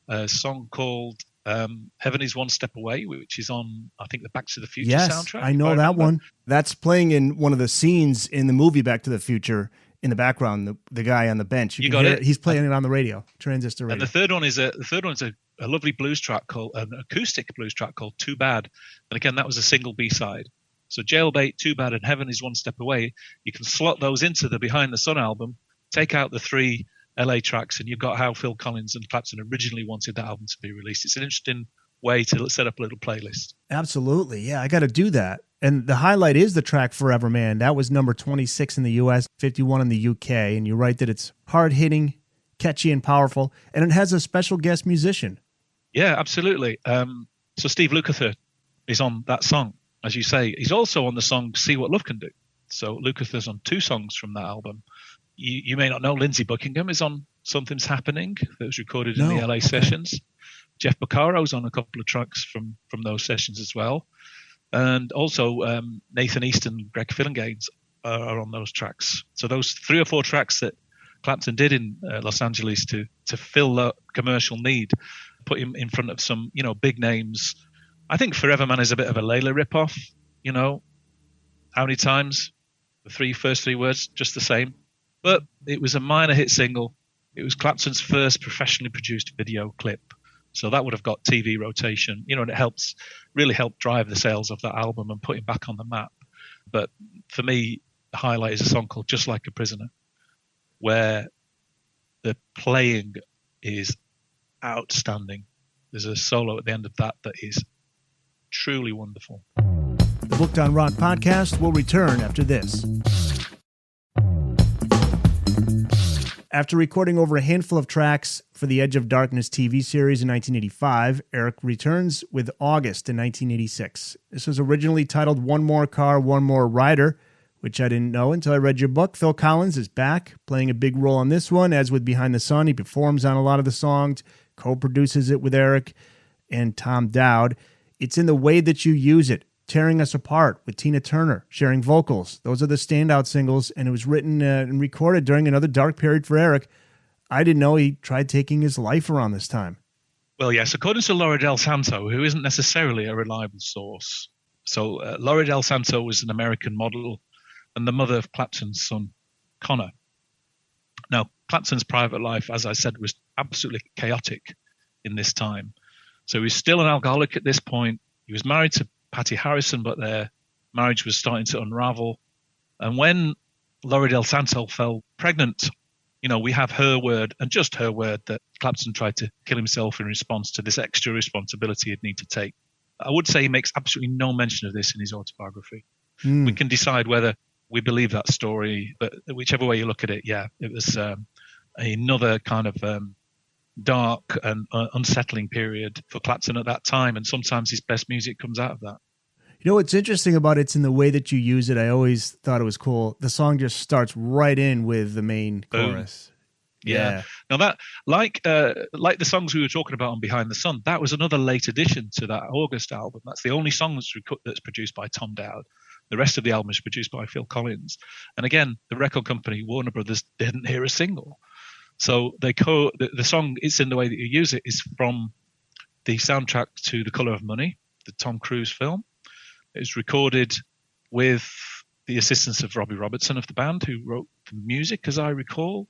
a song called Heaven is One Step Away, which is on, I think, the Back to the Future soundtrack. I know that one. That's playing in one of the scenes in the movie Back to the Future. In the background, the guy on the bench. You got it. He's playing it on the radio, transistor radio. And the third one is a lovely blues track called an acoustic blues track called Too Bad. And again, that was a single B-side. So Jailbait, Too Bad, and Heaven is One Step Away. You can slot those into the Behind the Sun album, take out the 3 LA tracks, and you've got how Phil Collins and Clapton originally wanted that album to be released. It's an interesting way to set up a little playlist. Absolutely. Yeah, I got to do that. And the highlight is the track Forever Man. That was number 26 in the US, 51 in the UK. And you write that it's hard-hitting, catchy, and powerful, and it has a special guest musician. Yeah, absolutely. So Steve Lukather is on that song, as you say. He's also on the song See What Love Can Do. So Lukather's on 2 songs from that album. You may not know Lindsey Buckingham is on Something's Happening that was recorded in the LA sessions. Jeff Porcaro's on a couple of tracks from those sessions as well. And also Nathan Easton, Greg Fillinganes are on those tracks. So those 3 or 4 tracks that Clapton did in Los Angeles to fill the commercial need, put him in front of some, big names. I think Forever Man is a bit of a Layla ripoff, How many times? The first three words, just the same. But it was a minor hit single. It was Clapton's first professionally produced video clip. So that would have got TV rotation, and it really helped drive the sales of that album and put him back on the map. But for me, the highlight is a song called Just Like a Prisoner, where the playing is outstanding. There's a solo at the end of that is truly wonderful. The Booked on Rock podcast will return after this. After recording over a handful of tracks for the Edge of Darkness TV series in 1985, Eric returns with August in 1986. This was originally titled One More Car, One More Rider, which I didn't know until I read your book. Phil Collins is back, playing a big role on this one. As with Behind the Sun, he performs on a lot of the songs, co-produces it with Eric and Tom Dowd. It's in the way that you use it. Tearing Us Apart with Tina Turner, sharing vocals. Those are the standout singles, and it was written and recorded during another dark period for Eric. I didn't know he tried taking his life around this time. Well, yes, according to Laura Del Santo, who isn't necessarily a reliable source. So Laura Del Santo was an American model and the mother of Clapton's son, Connor. Now, Clapton's private life, as I said, was absolutely chaotic in this time. So he was still an alcoholic at this point. He was married to Patty Harrison, but their marriage was starting to unravel. And when Laura Del Santo fell pregnant, we have her word, and just her word, that Clapton tried to kill himself in response to this extra responsibility he'd need to take. I would say he makes absolutely no mention of this in his autobiography. We can decide whether we believe that story, but whichever way you look at it, it was another kind of dark and unsettling period for Clapton at that time, and sometimes his best music comes out of that. What's interesting about it's in the way that you use it. I always thought it was cool. The song just starts right in with the main chorus. Yeah. Now that, like the songs we were talking about on Behind the Sun, that was another late addition to that August album. That's the only song that's produced by Tom Dowd. The rest of the album is produced by Phil Collins. And again, the record company, Warner Brothers, didn't hear a single. So the song It's in the Way That You Use It is from the soundtrack to The Color of Money, the Tom Cruise film. It was recorded with the assistance of Robbie Robertson of the band, who wrote the music, as I recall.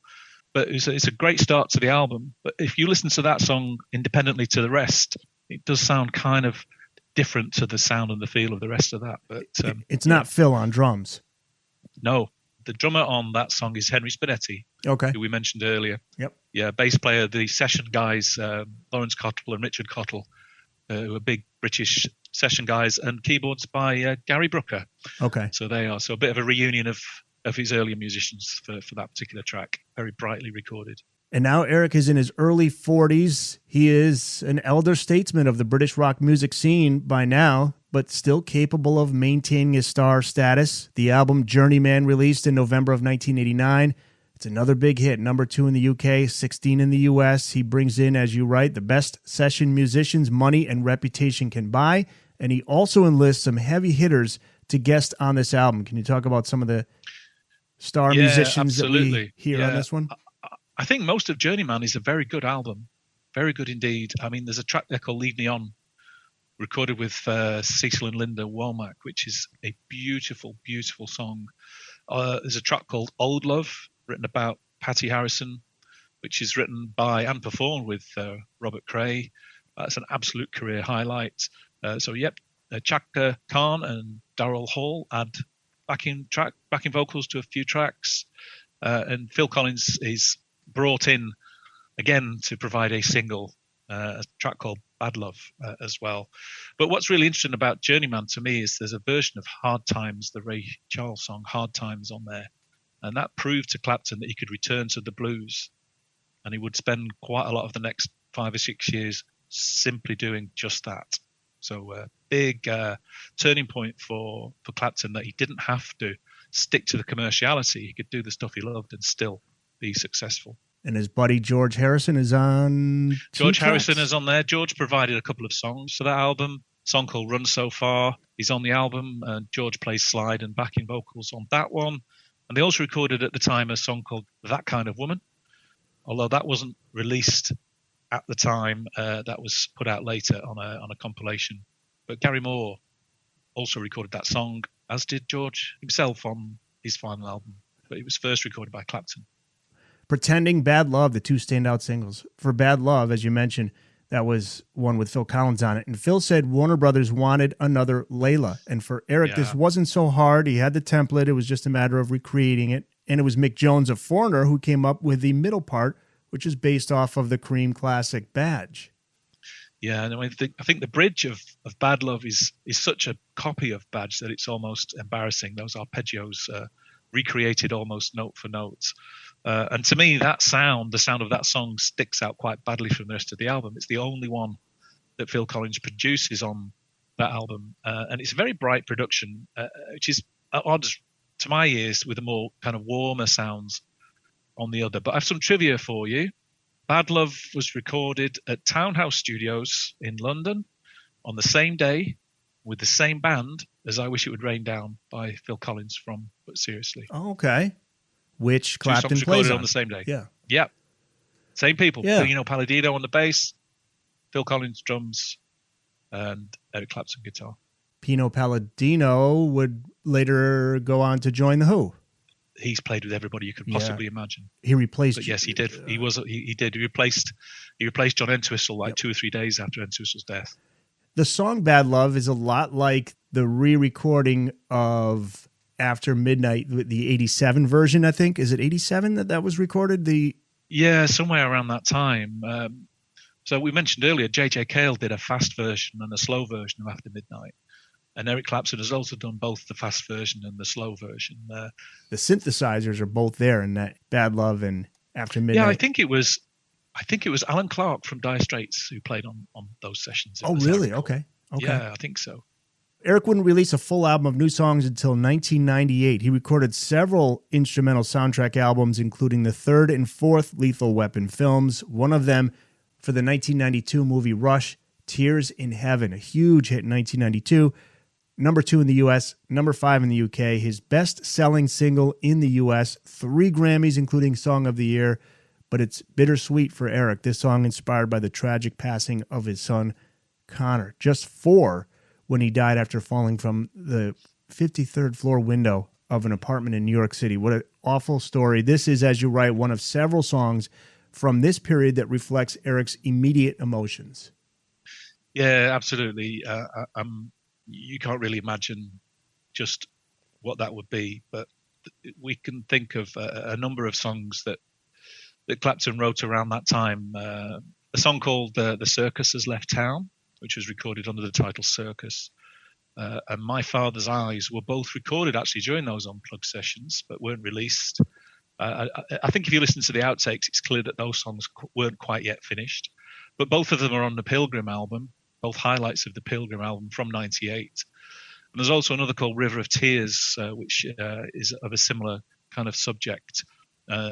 But it's a great start to the album. But if you listen to that song independently to the rest, it does sound kind of different to the sound and the feel of the rest of that. But it's not Phil on drums. No. The drummer on that song is Henry Spinetti, who we mentioned earlier. Yep. Yeah, bass player, the session guys, Lawrence Cottle and Richard Cottle, who are big British session guys, and keyboards by Gary Brooker. Okay. So they are. So a bit of a reunion of his earlier musicians for that particular track. Very brightly recorded. And now Eric is in his early 40s. He is an elder statesman of the British rock music scene by now, but still capable of maintaining his star status. The album Journeyman, released in November of 1989. It's another big hit, number 2 in the UK, 16 in the US. He brings in, as you write, the best session musicians money and reputation can buy, and he also enlists some heavy hitters to guest on this album. Can you talk about some of the star musicians absolutely. that we hear on this one? I think most of Journeyman is a very good album. Very good indeed. I mean, there's a track there called Lead Me On, recorded with Cecil and Linda Womack, which is a beautiful, beautiful song. There's a track called Old Love, written about Patty Harrison, which is written by and performed with Robert Cray. It's an absolute career highlight. Chaka Khan and Darrell Hall add backing vocals to a few tracks. And Phil Collins is brought in again to provide a single, a track called Bad Love as well. But what's really interesting about Journeyman to me is there's a version of Hard Times, the Ray Charles song, Hard Times, on there. And that proved to Clapton that he could return to the blues. And he would spend quite a lot of the next 5 or 6 years simply doing just that. So a big turning point for Clapton, that he didn't have to stick to the commerciality. He could do the stuff he loved and still be successful. And his buddy George Harrison is on George Harrison is on there. George provided a couple of songs for that album. A song called Run So Far. He's on the album, and George plays slide and backing vocals on that one. And they also recorded at the time a song called That Kind of Woman, although that wasn't released at the time. That was put out later on a compilation. But Gary Moore also recorded that song, as did George himself on his final album. But it was first recorded by Clapton. Pretending, Bad Love, the two standout singles. For Bad Love, as you mentioned, that was one with Phil Collins on it. And Phil said Warner Brothers wanted another Layla. And for Eric, this wasn't so hard. He had the template. It was just a matter of recreating it. And it was Mick Jones of Foreigner who came up with the middle part, which is based off of the Cream classic Badge. Yeah, and I think the bridge of Bad Love is such a copy of Badge that it's almost embarrassing. Those arpeggios recreated almost note for note. And to me, that sound, the sound of that song, sticks out quite badly from the rest of the album. It's the only one that Phil Collins produces on that album. And it's a very bright production, which is odd to my ears, with the more kind of warmer sounds on the other. But I have some trivia for you. Bad Love was recorded at Townhouse Studios in London on the same day with the same band as I Wish It Would Rain Down by Phil Collins from But Seriously. Oh, okay. Which Clapton plays recorded on the same day. Yeah. Yep. Same people. Yeah. Pino Palladino on the bass, Phil Collins drums, and Eric Clapton guitar. Pino Palladino would later go on to join The Who. He's played with everybody you could possibly imagine. He replaced. But yes, he did. He did. He replaced John Entwistle 2 or 3 days after Entwistle's death. The song Bad Love is a lot like the re-recording of After Midnight, the 87 version, I think. Is it 87 that was recorded? Yeah, somewhere around that time. So we mentioned earlier, J.J. Cale did a fast version and a slow version of After Midnight. And Eric Clapton has also done both the fast version and the slow version. The synthesizers are both there in that Bad Love and After Midnight. Yeah, I think it was Alan Clark from Dire Straits who played on those sessions. Oh, really? Okay. Yeah, I think so. Eric wouldn't release a full album of new songs until 1998. He recorded several instrumental soundtrack albums, including the third and fourth Lethal Weapon films, one of them for the 1992 movie Rush, Tears in Heaven, a huge hit in 1992. Number 2 in the U.S., number 5 in the U.K., his best-selling single in the U.S., 3 Grammys, including Song of the Year. But it's bittersweet for Eric. This song inspired by the tragic passing of his son, Connor, just 4 when he died after falling from the 53rd floor window of an apartment in New York City. What an awful story. This is, as you write, one of several songs from this period that reflects Eric's immediate emotions. Yeah, absolutely. You can't really imagine just what that would be, but we can think of a number of songs that Clapton wrote around that time. A song called The Circus Has Left Town, which was recorded under the title Circus, and My Father's Eyes were both recorded actually during those Unplugged sessions, but weren't released. I think if you listen to the outtakes, it's clear that those songs weren't quite yet finished, but both of them are on the Pilgrim album, both highlights of the Pilgrim album from 98. And there's also another called River of Tears, which is of a similar kind of subject,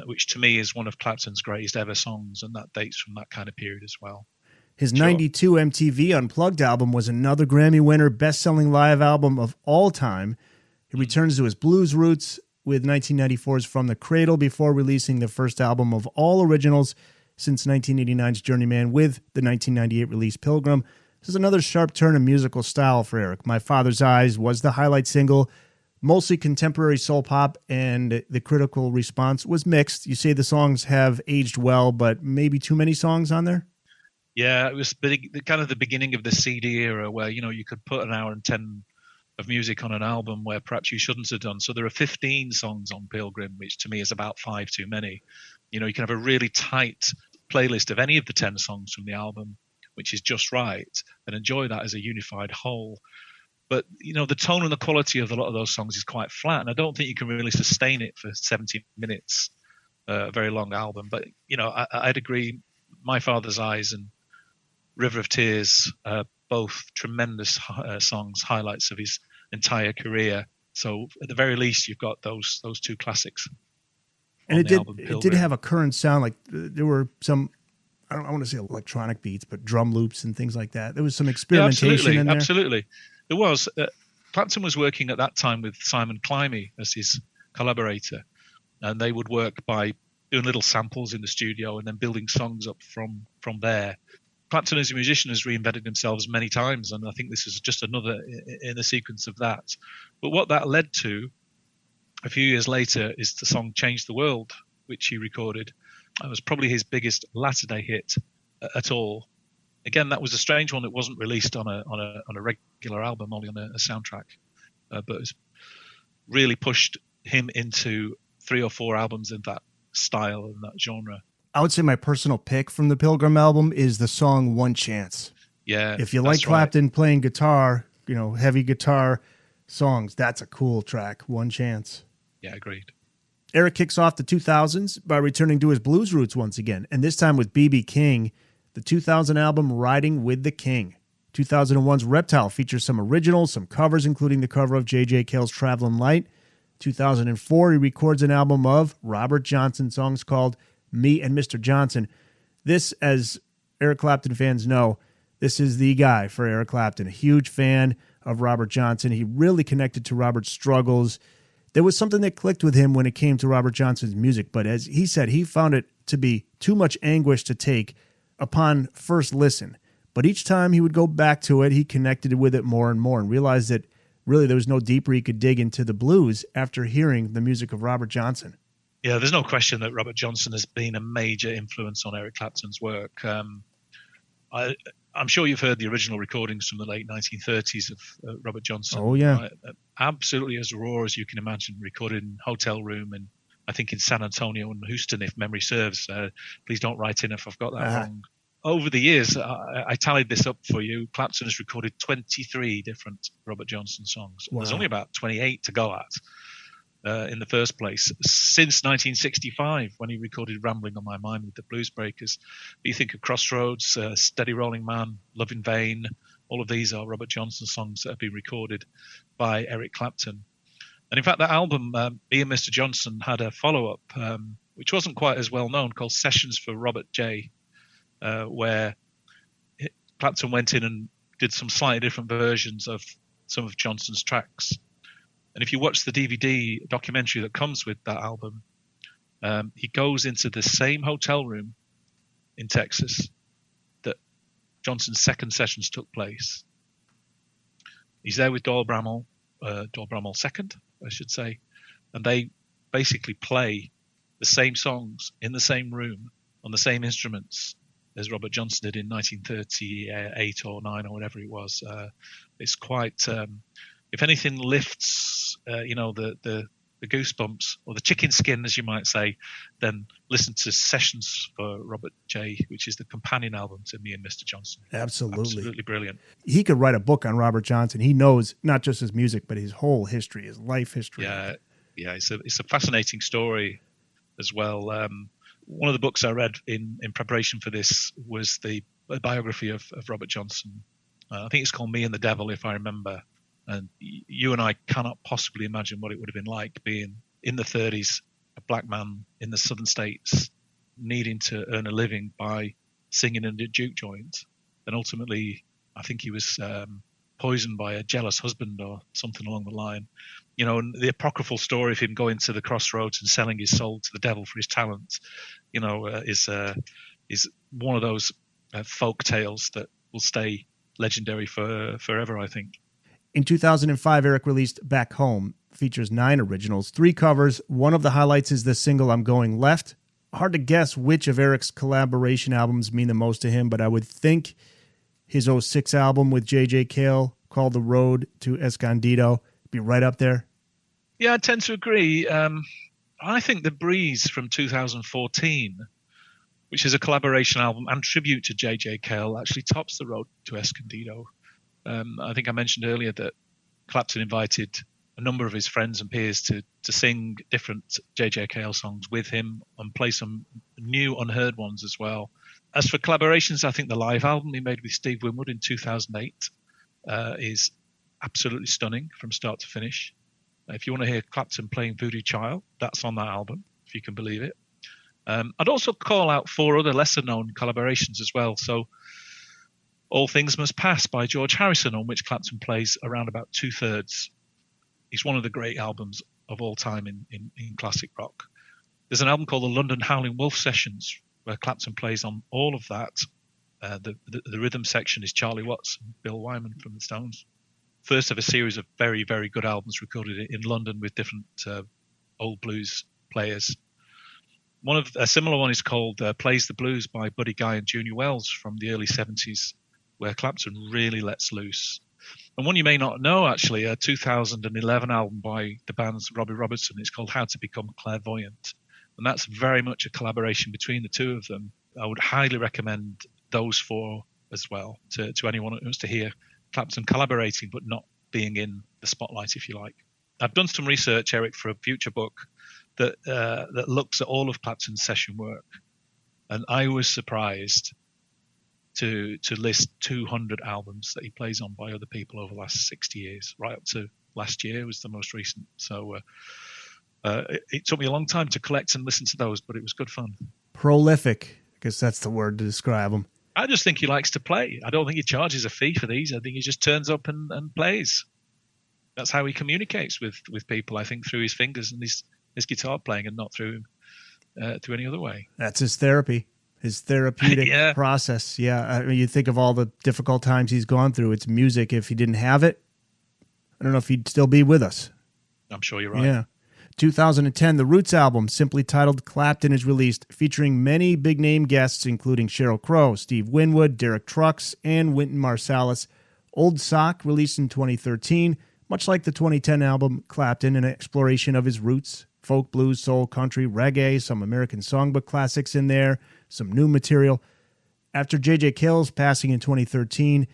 which to me is one of Clapton's greatest ever songs, and that dates from that kind of period as well. His 92 MTV Unplugged album was another Grammy winner, best-selling live album of all time. He returns to his blues roots with 1994's From the Cradle before releasing the first album of all originals since 1989's Journeyman with the 1998 release Pilgrim. This is another sharp turn in musical style for Eric. My Father's Eyes was the highlight single, mostly contemporary soul pop, and the critical response was mixed. You say the songs have aged well, but maybe too many songs on there? Yeah, it was kind of the beginning of the CD era where, you could put an hour and 10 of music on an album where perhaps you shouldn't have done. So there are 15 songs on Pilgrim, which to me is about 5 too many. You know, you can have a really tight playlist of any of the 10 songs from the album, which is just right, and enjoy that as a unified whole. But, you know, the tone and the quality of a lot of those songs is quite flat, and I don't think you can really sustain it for 70 minutes, a very long album. But, you know, I'd agree, My Father's Eyes and River of Tears, both tremendous songs, highlights of his entire career. So at the very least, you've got those two classics. And it did have a current sound. Like there were some, I want to say electronic beats, but drum loops and things like that. There was some experimentation in there. Absolutely. There was. Clapton was working at that time with Simon Climie as his collaborator, and they would work by doing little samples in the studio and then building songs up from there. Clapton as a musician has reinvented himself many times, and I think this is just another in the sequence of that. But what that led to a few years later is the song Change the World, which he recorded. It was probably his biggest latter-day hit at all. Again, that was a strange one. It wasn't released on a regular album, only on a soundtrack, but it's really pushed him into 3 or 4 albums in that style and that genre. I would say my personal pick from the Pilgrim album is the song One Chance. Yeah. If you like Clapton playing guitar, you know, heavy guitar songs, that's a cool track, One Chance. Yeah, agreed. Eric kicks off the 2000s by returning to his blues roots once again, and this time with B.B. King. The 2000 album Riding with the King. 2001's Reptile features some originals, some covers, including the cover of J.J. Cale's Travelin' Light. 2004, he records an album of Robert Johnson songs called Me and Mr. Johnson. This, as Eric Clapton fans know, this is the guy for Eric Clapton. A huge fan of Robert Johnson. He really connected to Robert's struggles. There was something that clicked with him when it came to Robert Johnson's music, but as he said, he found it to be too much anguish to take upon first listen. But each time he would go back to it, he connected with it more and more and realized that really there was no deeper he could dig into the blues after hearing the music of Robert Johnson. Yeah, there's no question that Robert Johnson has been a major influence on Eric Clapton's work. I'm sure you've heard the original recordings from the late 1930s of Robert Johnson. Oh, yeah. Absolutely as raw as you can imagine, recorded in a hotel room and I think in San Antonio and Houston, if memory serves. Please don't write in if I've got that wrong. Over the years, I tallied this up for you. Clapton has recorded 23 different Robert Johnson songs. Wow. There's only about 28 to go at in the first place. Since 1965, when he recorded Rambling on My Mind with the Bluesbreakers. You think of Crossroads, Steady Rolling Man, Love in Vain. All of these are Robert Johnson songs that have been recorded by Eric Clapton. And in fact, that album, Me and Mr. Johnson, had a follow-up, which wasn't quite as well known, called Sessions for Robert J., where Clapton went in and did some slightly different versions of some of Johnson's tracks. And if you watch the DVD documentary that comes with that album, he goes into the same hotel room in Texas that Johnson's second sessions took place. He's there with Doyle Bramall second, I should say, and they basically play the same songs in the same room on the same instruments as Robert Johnson did in 1938 or 9 or whatever it was. It's quite, if anything, lifts the goosebumps or the chicken skin, as you might say, then listen to Sessions for Robert J., which is the companion album to Me and Mr. Johnson. Absolutely brilliant. He could write a book on Robert Johnson. He knows not just his music, but his whole history, his life history. Yeah, it's a fascinating story as well. One of the books I read in preparation for this was the biography of Robert Johnson. I think it's called Me and the Devil, if I remember. And you and I cannot possibly imagine what it would have been like being in the 30s, a black man in the southern states, needing to earn a living by singing in a juke joint. And ultimately, I think he was poisoned by a jealous husband or something along the line. You know, and the apocryphal story of him going to the crossroads and selling his soul to the devil for his talent, you know, is one of those folk tales that will stay legendary forever, I think. In 2005, Eric released Back Home. Features 9 originals, 3 covers. One of the highlights is the single I'm Going Left. Hard to guess which of Eric's collaboration albums mean the most to him, but I would think his 06 album with J.J. Cale, called The Road to Escondido, be right up there. Yeah, I tend to agree. I think The Breeze from 2014, which is a collaboration album and tribute to J.J. Cale, actually tops the road to Escondido. I think I mentioned earlier that Clapton invited a number of his friends and peers to sing different J.J. Cale songs with him and play some new unheard ones as well. As for collaborations, I think the live album he made with Steve Winwood in 2008 is absolutely stunning from start to finish. If you want to hear Clapton playing Voodoo Child, that's on that album, if you can believe it. I'd also call out 4 other lesser-known collaborations as well. So All Things Must Pass by George Harrison, on which Clapton plays around about 2/3. It's one of the great albums of all time in classic rock. There's an album called the London Howling Wolf Sessions, where Clapton plays on all of that. The rhythm section is Charlie Watts and Bill Wyman from the Stones. First of a series of very, very good albums recorded in London with different old blues players. A similar one is called Plays the Blues by Buddy Guy and Junior Wells from the early 70s, where Clapton really lets loose. And one you may not know, actually, a 2011 album by the band's Robbie Robertson. It's called How to Become Clairvoyant. And that's very much a collaboration between the two of them. I would highly recommend those 4 as well to anyone who wants to hear Clapton collaborating but not being in the spotlight, if you like. I've done some research, Eric, for a future book that looks at all of Clapton's session work. And I was surprised to list 200 albums that he plays on by other people over the last 60 years, right up to last year was the most recent. So it took me a long time to collect and listen to those, but it was good fun. Prolific, I guess that's the word to describe him. I just think he likes to play. I don't think he charges a fee for these. I think he just turns up and plays. That's how he communicates with people, I think, through his fingers and his guitar playing, and not through any other way. That's his therapy. His therapeutic Yeah. process. Yeah. I mean, you think of all the difficult times he's gone through. It's music. If he didn't have it, I don't know if he'd still be with us. I'm sure you're right. Yeah. 2010, the Roots album, simply titled Clapton, is released, featuring many big-name guests, including Sheryl Crow, Steve Winwood, Derek Trucks, and Wynton Marsalis. Old Sock, released in 2013, much like the 2010 album Clapton, an exploration of his roots. Folk, blues, soul, country, reggae, some American songbook classics in there, some new material. After J.J. Cale's passing in 2013,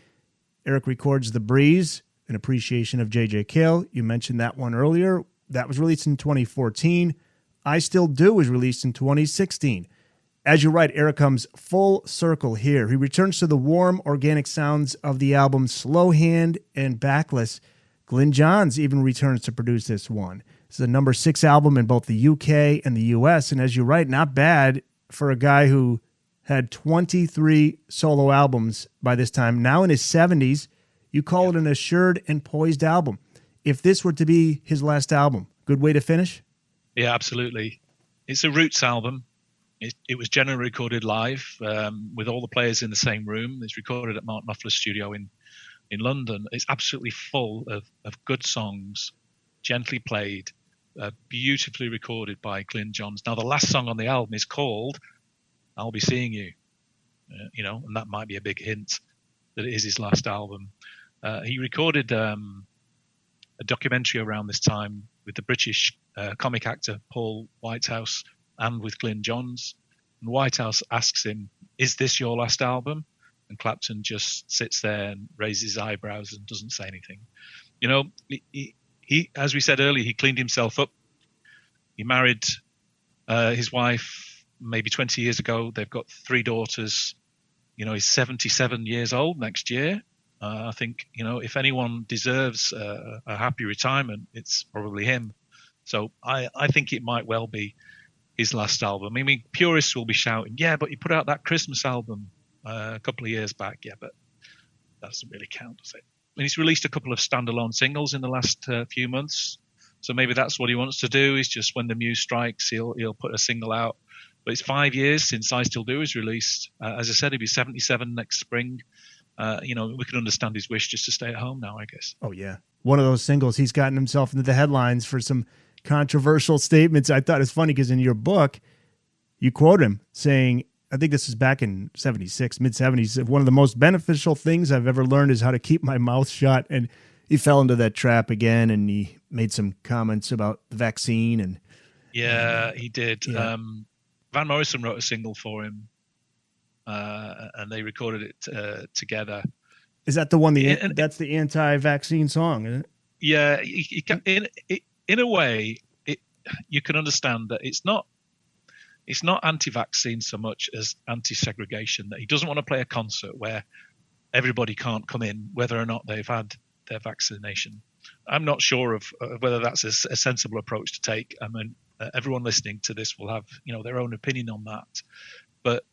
Eric records The Breeze, an appreciation of J.J. Cale. You mentioned that one earlier. That was released in 2014. I Still Do was released in 2016. As you're right, Eric comes full circle here. He returns to the warm, organic sounds of the album Slow Hand and Backless. Glyn Johns even returns to produce this one. This is a number 6 album in both the UK and the US, and as you're right, not bad for a guy who had 23 solo albums by this time. Now in his 70s, you call it an assured and poised album. If this were to be his last album, good way to finish? Yeah, absolutely. It's a Roots album. It was generally recorded live with all the players in the same room. It's recorded at Mark Knopfler's studio in London. It's absolutely full of good songs, gently played, beautifully recorded by Glyn Johns. Now, the last song on the album is called I'll Be Seeing You, and that might be a big hint that it is his last album. He recorded a documentary around this time with the British comic actor Paul Whitehouse and with Glyn Johns. And Whitehouse asks him, "Is this your last album?" And Clapton just sits there and raises his eyebrows and doesn't say anything. He, as we said earlier, he cleaned himself up. He married his wife maybe 20 years ago. They've got 3 daughters. He's 77 years old next year. I think, if anyone deserves a happy retirement, it's probably him. So I think it might well be his last album. I mean, purists will be shouting, yeah, but he put out that Christmas album a couple of years back. Yeah, but that doesn't really count, does it? I mean, he's released a couple of standalone singles in the last few months. So maybe that's what he wants to do, is just when the muse strikes, he'll put a single out. But it's 5 years since I Still Do was released. As I said, he'll be 77 next spring. We can understand his wish just to stay at home now, I guess. Oh, yeah. One of those singles, he's gotten himself into the headlines for some controversial statements. I thought it's funny because in your book, you quote him saying, I think this is back in 76, mid-70s, one of the most beneficial things I've ever learned is how to keep my mouth shut. And he fell into that trap again, and he made some comments about the vaccine and Yeah, he did. Yeah. Van Morrison wrote a single for him, and they recorded it together. Is that the one? And That's the anti-vaccine song, isn't it? yeah, in a way, you can understand that it's not anti-vaccine so much as anti-segregation. That he doesn't want to play a concert where everybody can't come in, whether or not they've had their vaccination. I'm not sure of whether that's a sensible approach to take. I mean, everyone listening to this will have their own opinion on that, but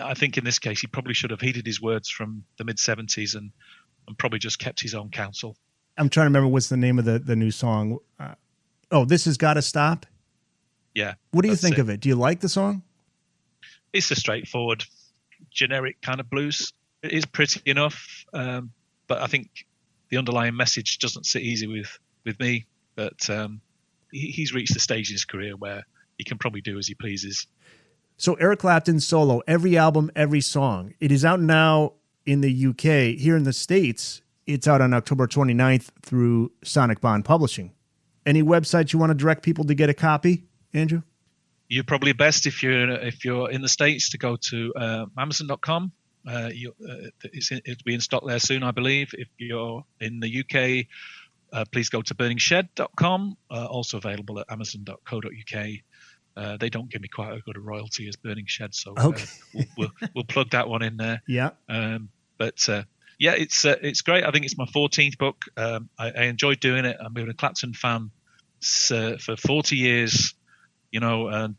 I think in this case he probably should have heeded his words from the mid-70s and probably just kept his own counsel. I'm trying to remember what's the name of the new song. This has got to stop. Yeah. What do you think of it? Do you like the song? It's a straightforward, generic kind of blues. It is pretty enough, but I think the underlying message doesn't sit easy with me. But he's reached the stage in his career where he can probably do as he pleases. So Eric Clapton Solo, every album, every song. It is out now in the UK. Here in the States, it's out on October 29th through Sonic Bond Publishing. Any websites you want to direct people to get a copy, Andrew? You're probably best if you're in the States to go to Amazon.com. It'll be in stock there soon, I believe. If you're in the UK, please go to burningshed.com, also available at amazon.co.uk. They don't give me quite as good a royalty as Burning Shed, so okay. we'll plug that one in there. Yeah. Yeah, it's great. I think it's my 14th book. I enjoyed doing it. I've been a Clapton fan for 40 years, and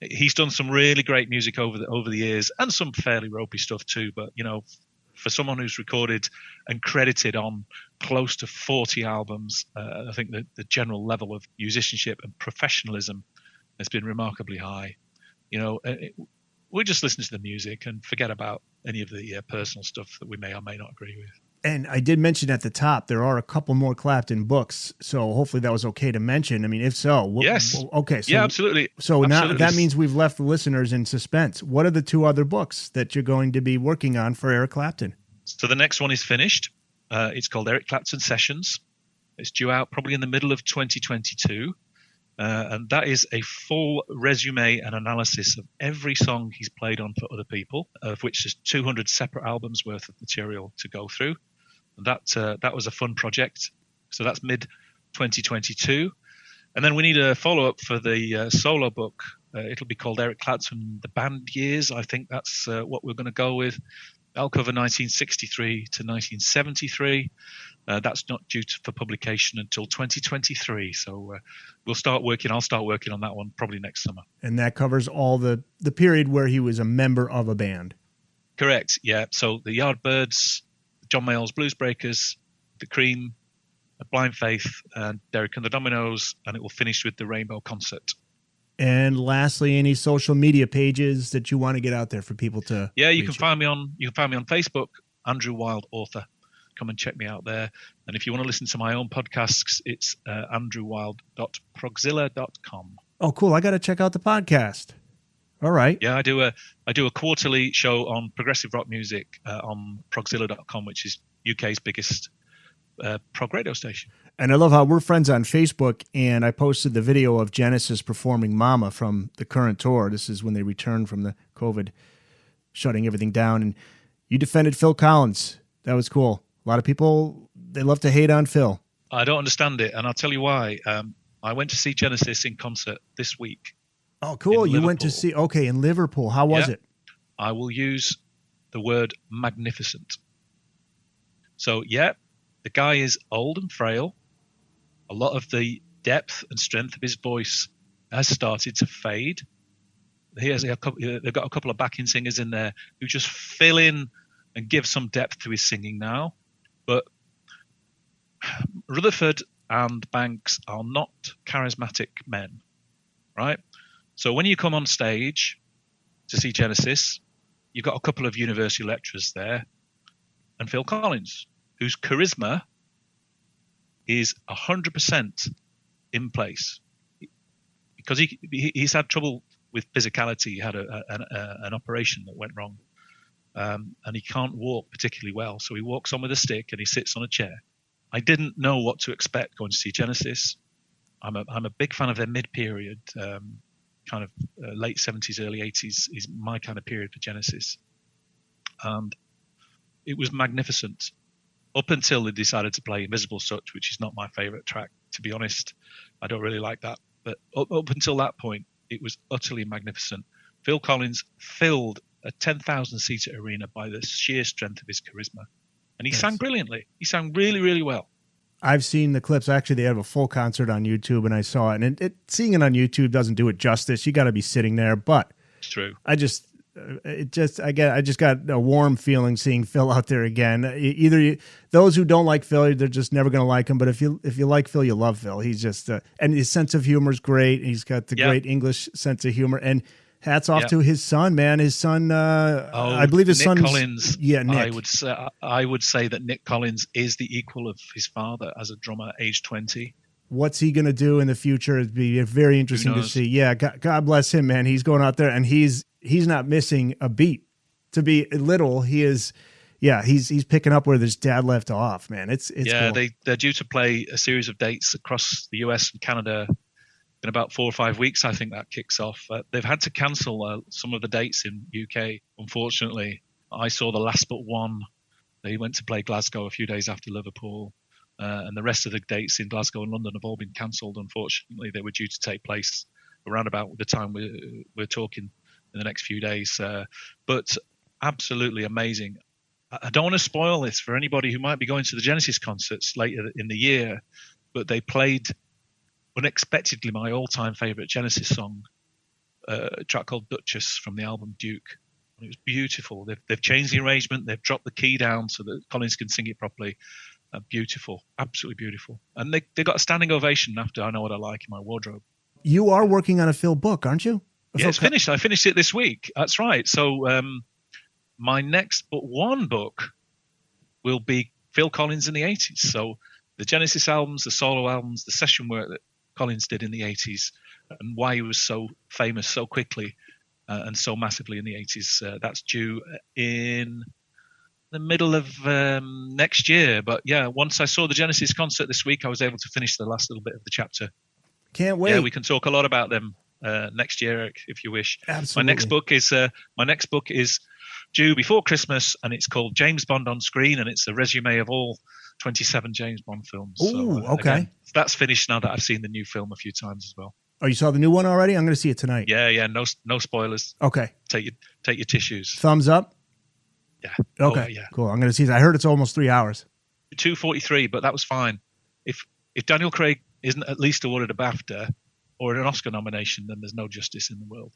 he's done some really great music over the years, and some fairly ropey stuff too. But for someone who's recorded and credited on close to 40 albums, I think the general level of musicianship and professionalism has been remarkably high. We just listen to the music and forget about any of the personal stuff that we may or may not agree with. And I did mention at the top, there are a couple more Clapton books, so hopefully that was okay to mention. I mean, if so, yes. Okay. So, yeah, absolutely. So absolutely. Now that means we've left the listeners in suspense. What are the two other books that you're going to be working on for Eric Clapton? So the next one is finished. It's called Eric Clapton Sessions. It's due out probably in the middle of 2022. And that is a full resume and analysis of every song he's played on for other people, of which there's 200 separate albums worth of material to go through. And that was a fun project. So that's mid 2022. And then we need a follow-up for the solo book. It'll be called Eric Clapton, The Band Years. I think that's what we're going to go with. I'll cover 1963 to 1973. That's not due for publication until 2023. So I'll start working on that one probably next summer. And that covers all the period where he was a member of a band. Correct. Yeah. So the Yardbirds, John Mayall's Bluesbreakers, the Cream, Blind Faith, and Derek and the Dominoes, and it will finish with the Rainbow Concert. And lastly, any social media pages that you want to get out there for people to? Yeah, you can find me on Facebook, Andrew Wild Author. Come and check me out there. And if you want to listen to my own podcasts, it's andrewwild.progzilla.com. Oh, cool! I got to check out the podcast. All right. Yeah, I do a quarterly show on progressive rock music on progzilla.com, which is UK's biggest prog radio station. And I love how we're friends on Facebook, and I posted the video of Genesis performing Mama from the current tour. This is when they returned from the COVID, shutting everything down. And you defended Phil Collins. That was cool. A lot of people, they love to hate on Phil. I don't understand it, and I'll tell you why. I went to see Genesis in concert this week. Oh, cool. You went to see, in Liverpool. How was it? I will use the word magnificent. So, the guy is old and frail. A lot of the depth and strength of his voice has started to fade. They've got a couple of backing singers in there who just fill in and give some depth to his singing now. But Rutherford and Banks are not charismatic men, right? So when you come on stage to see Genesis, you've got a couple of university lecturers there and Phil Collins, whose charisma is 100% in place because he's had trouble with physicality. He had an operation that went wrong, and he can't walk particularly well. So he walks on with a stick and he sits on a chair. I didn't know what to expect going to see Genesis. I'm a big fan of their mid-period, kind of late 70s, early 80s is my kind of period for Genesis. And it was magnificent up until they decided to play Invisible Touch, which is not my favorite track, to be honest. I don't really like that. But up until that point, it was utterly magnificent. Phil Collins filled a 10,000-seater arena by the sheer strength of his charisma. And he sang brilliantly. He sang really, really well. I've seen the clips. Actually, they have a full concert on YouTube, and I saw it. And seeing it on YouTube doesn't do it justice. You got to be sitting there. But it's true. I just got a warm feeling seeing Phil out there again. Those who don't like Phil, they're just never going to like him. But if you like Phil, you love Phil. He's just and his sense of humor is great. He's got the great English sense of humor. And hats off to his son, man. His son, I believe his son Collins. Yeah, Nick. I would say that Nick Collins is the equal of his father as a drummer, age 20. What's he going to do in the future? It'd be very interesting to see. Yeah, God bless him, man. He's going out there and he's not missing a beat. To be little, he is. Yeah, he's picking up where his dad left off, man. It's cool. They're due to play a series of dates across the US and Canada. In about 4 or 5 weeks, I think that kicks off. They've had to cancel some of the dates in UK, unfortunately. I saw the last but one. They went to play Glasgow a few days after Liverpool, and the rest of the dates in Glasgow and London have all been cancelled, unfortunately. They were due to take place around about the time we're talking in the next few days. But absolutely amazing. I don't want to spoil this for anybody who might be going to the Genesis concerts later in the year, but they played unexpectedly my all-time favorite Genesis song, a track called Duchess from the album Duke. It was beautiful. They've changed the arrangement. They've dropped the key down so that Collins can sing it properly. Beautiful, absolutely beautiful. And they got a standing ovation after I Know What I Like in My Wardrobe. You are working on a Phil book, aren't you? It's finished. I finished it this week. That's right. So my next one book will be Phil Collins in the 80s. So the Genesis albums, the solo albums, the session work that Collins did in the 80s and why he was so famous so quickly and so massively in the 80s. That's due in the middle of next year. But yeah, once I saw the Genesis concert this week, I was able to finish the last little bit of the chapter. Can't wait. Yeah, we can talk a lot about them next year, Eric, if you wish. Absolutely. My next book is due before Christmas, and it's called James Bond on Screen, and it's a resume of all 27 James Bond films. Ooh, so, okay. Again, that's finished now that I've seen the new film a few times as well. Oh, you saw the new one already? I'm going to see it tonight. Yeah. No spoilers. Okay. Take your tissues. Thumbs up? Yeah. Okay. Yeah. Cool. I'm going to see it. I heard it's almost 3 hours. 2:43, but that was fine. If Daniel Craig isn't at least awarded a BAFTA or an Oscar nomination, then there's no justice in the world.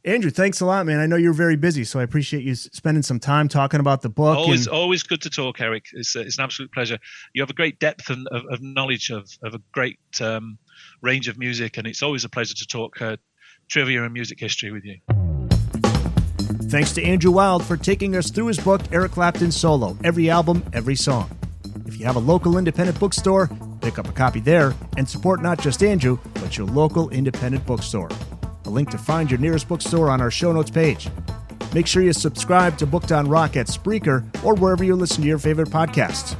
Andrew, thanks a lot, man. I know you're very busy, so I appreciate you spending some time talking about the book. Always good to talk, Eric. It's an absolute pleasure. You have a great depth of knowledge of a great range of music, and it's always a pleasure to talk trivia and music history with you. Thanks to Andrew Wild for taking us through his book, Eric Clapton Solo, Every Album, Every Song. If you have a local independent bookstore, pick up a copy there and support not just Andrew, but your local independent bookstore. A link to find your nearest bookstore on our show notes page. Make sure you subscribe to Booked on Rock at Spreaker or wherever you listen to your favorite podcasts.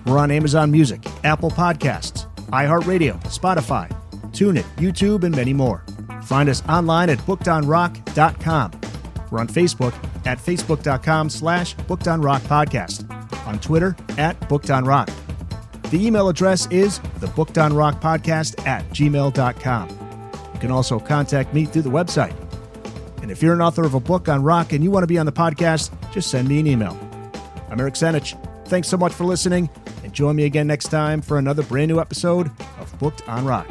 We're on Amazon Music, Apple Podcasts, iHeartRadio, Spotify, TuneIn, YouTube, and many more. Find us online at bookedonrock.com. We're on Facebook at facebook.com/bookedonrockpodcast. On Twitter at bookedonrock. The email address is thebookedonrockpodcast@gmail.com. You can also contact me through the website. And if you're an author of a book on rock and you want to be on the podcast, just send me an email. I'm Eric Senich. Thanks so much for listening, and join me again next time for another brand new episode of Booked on Rock.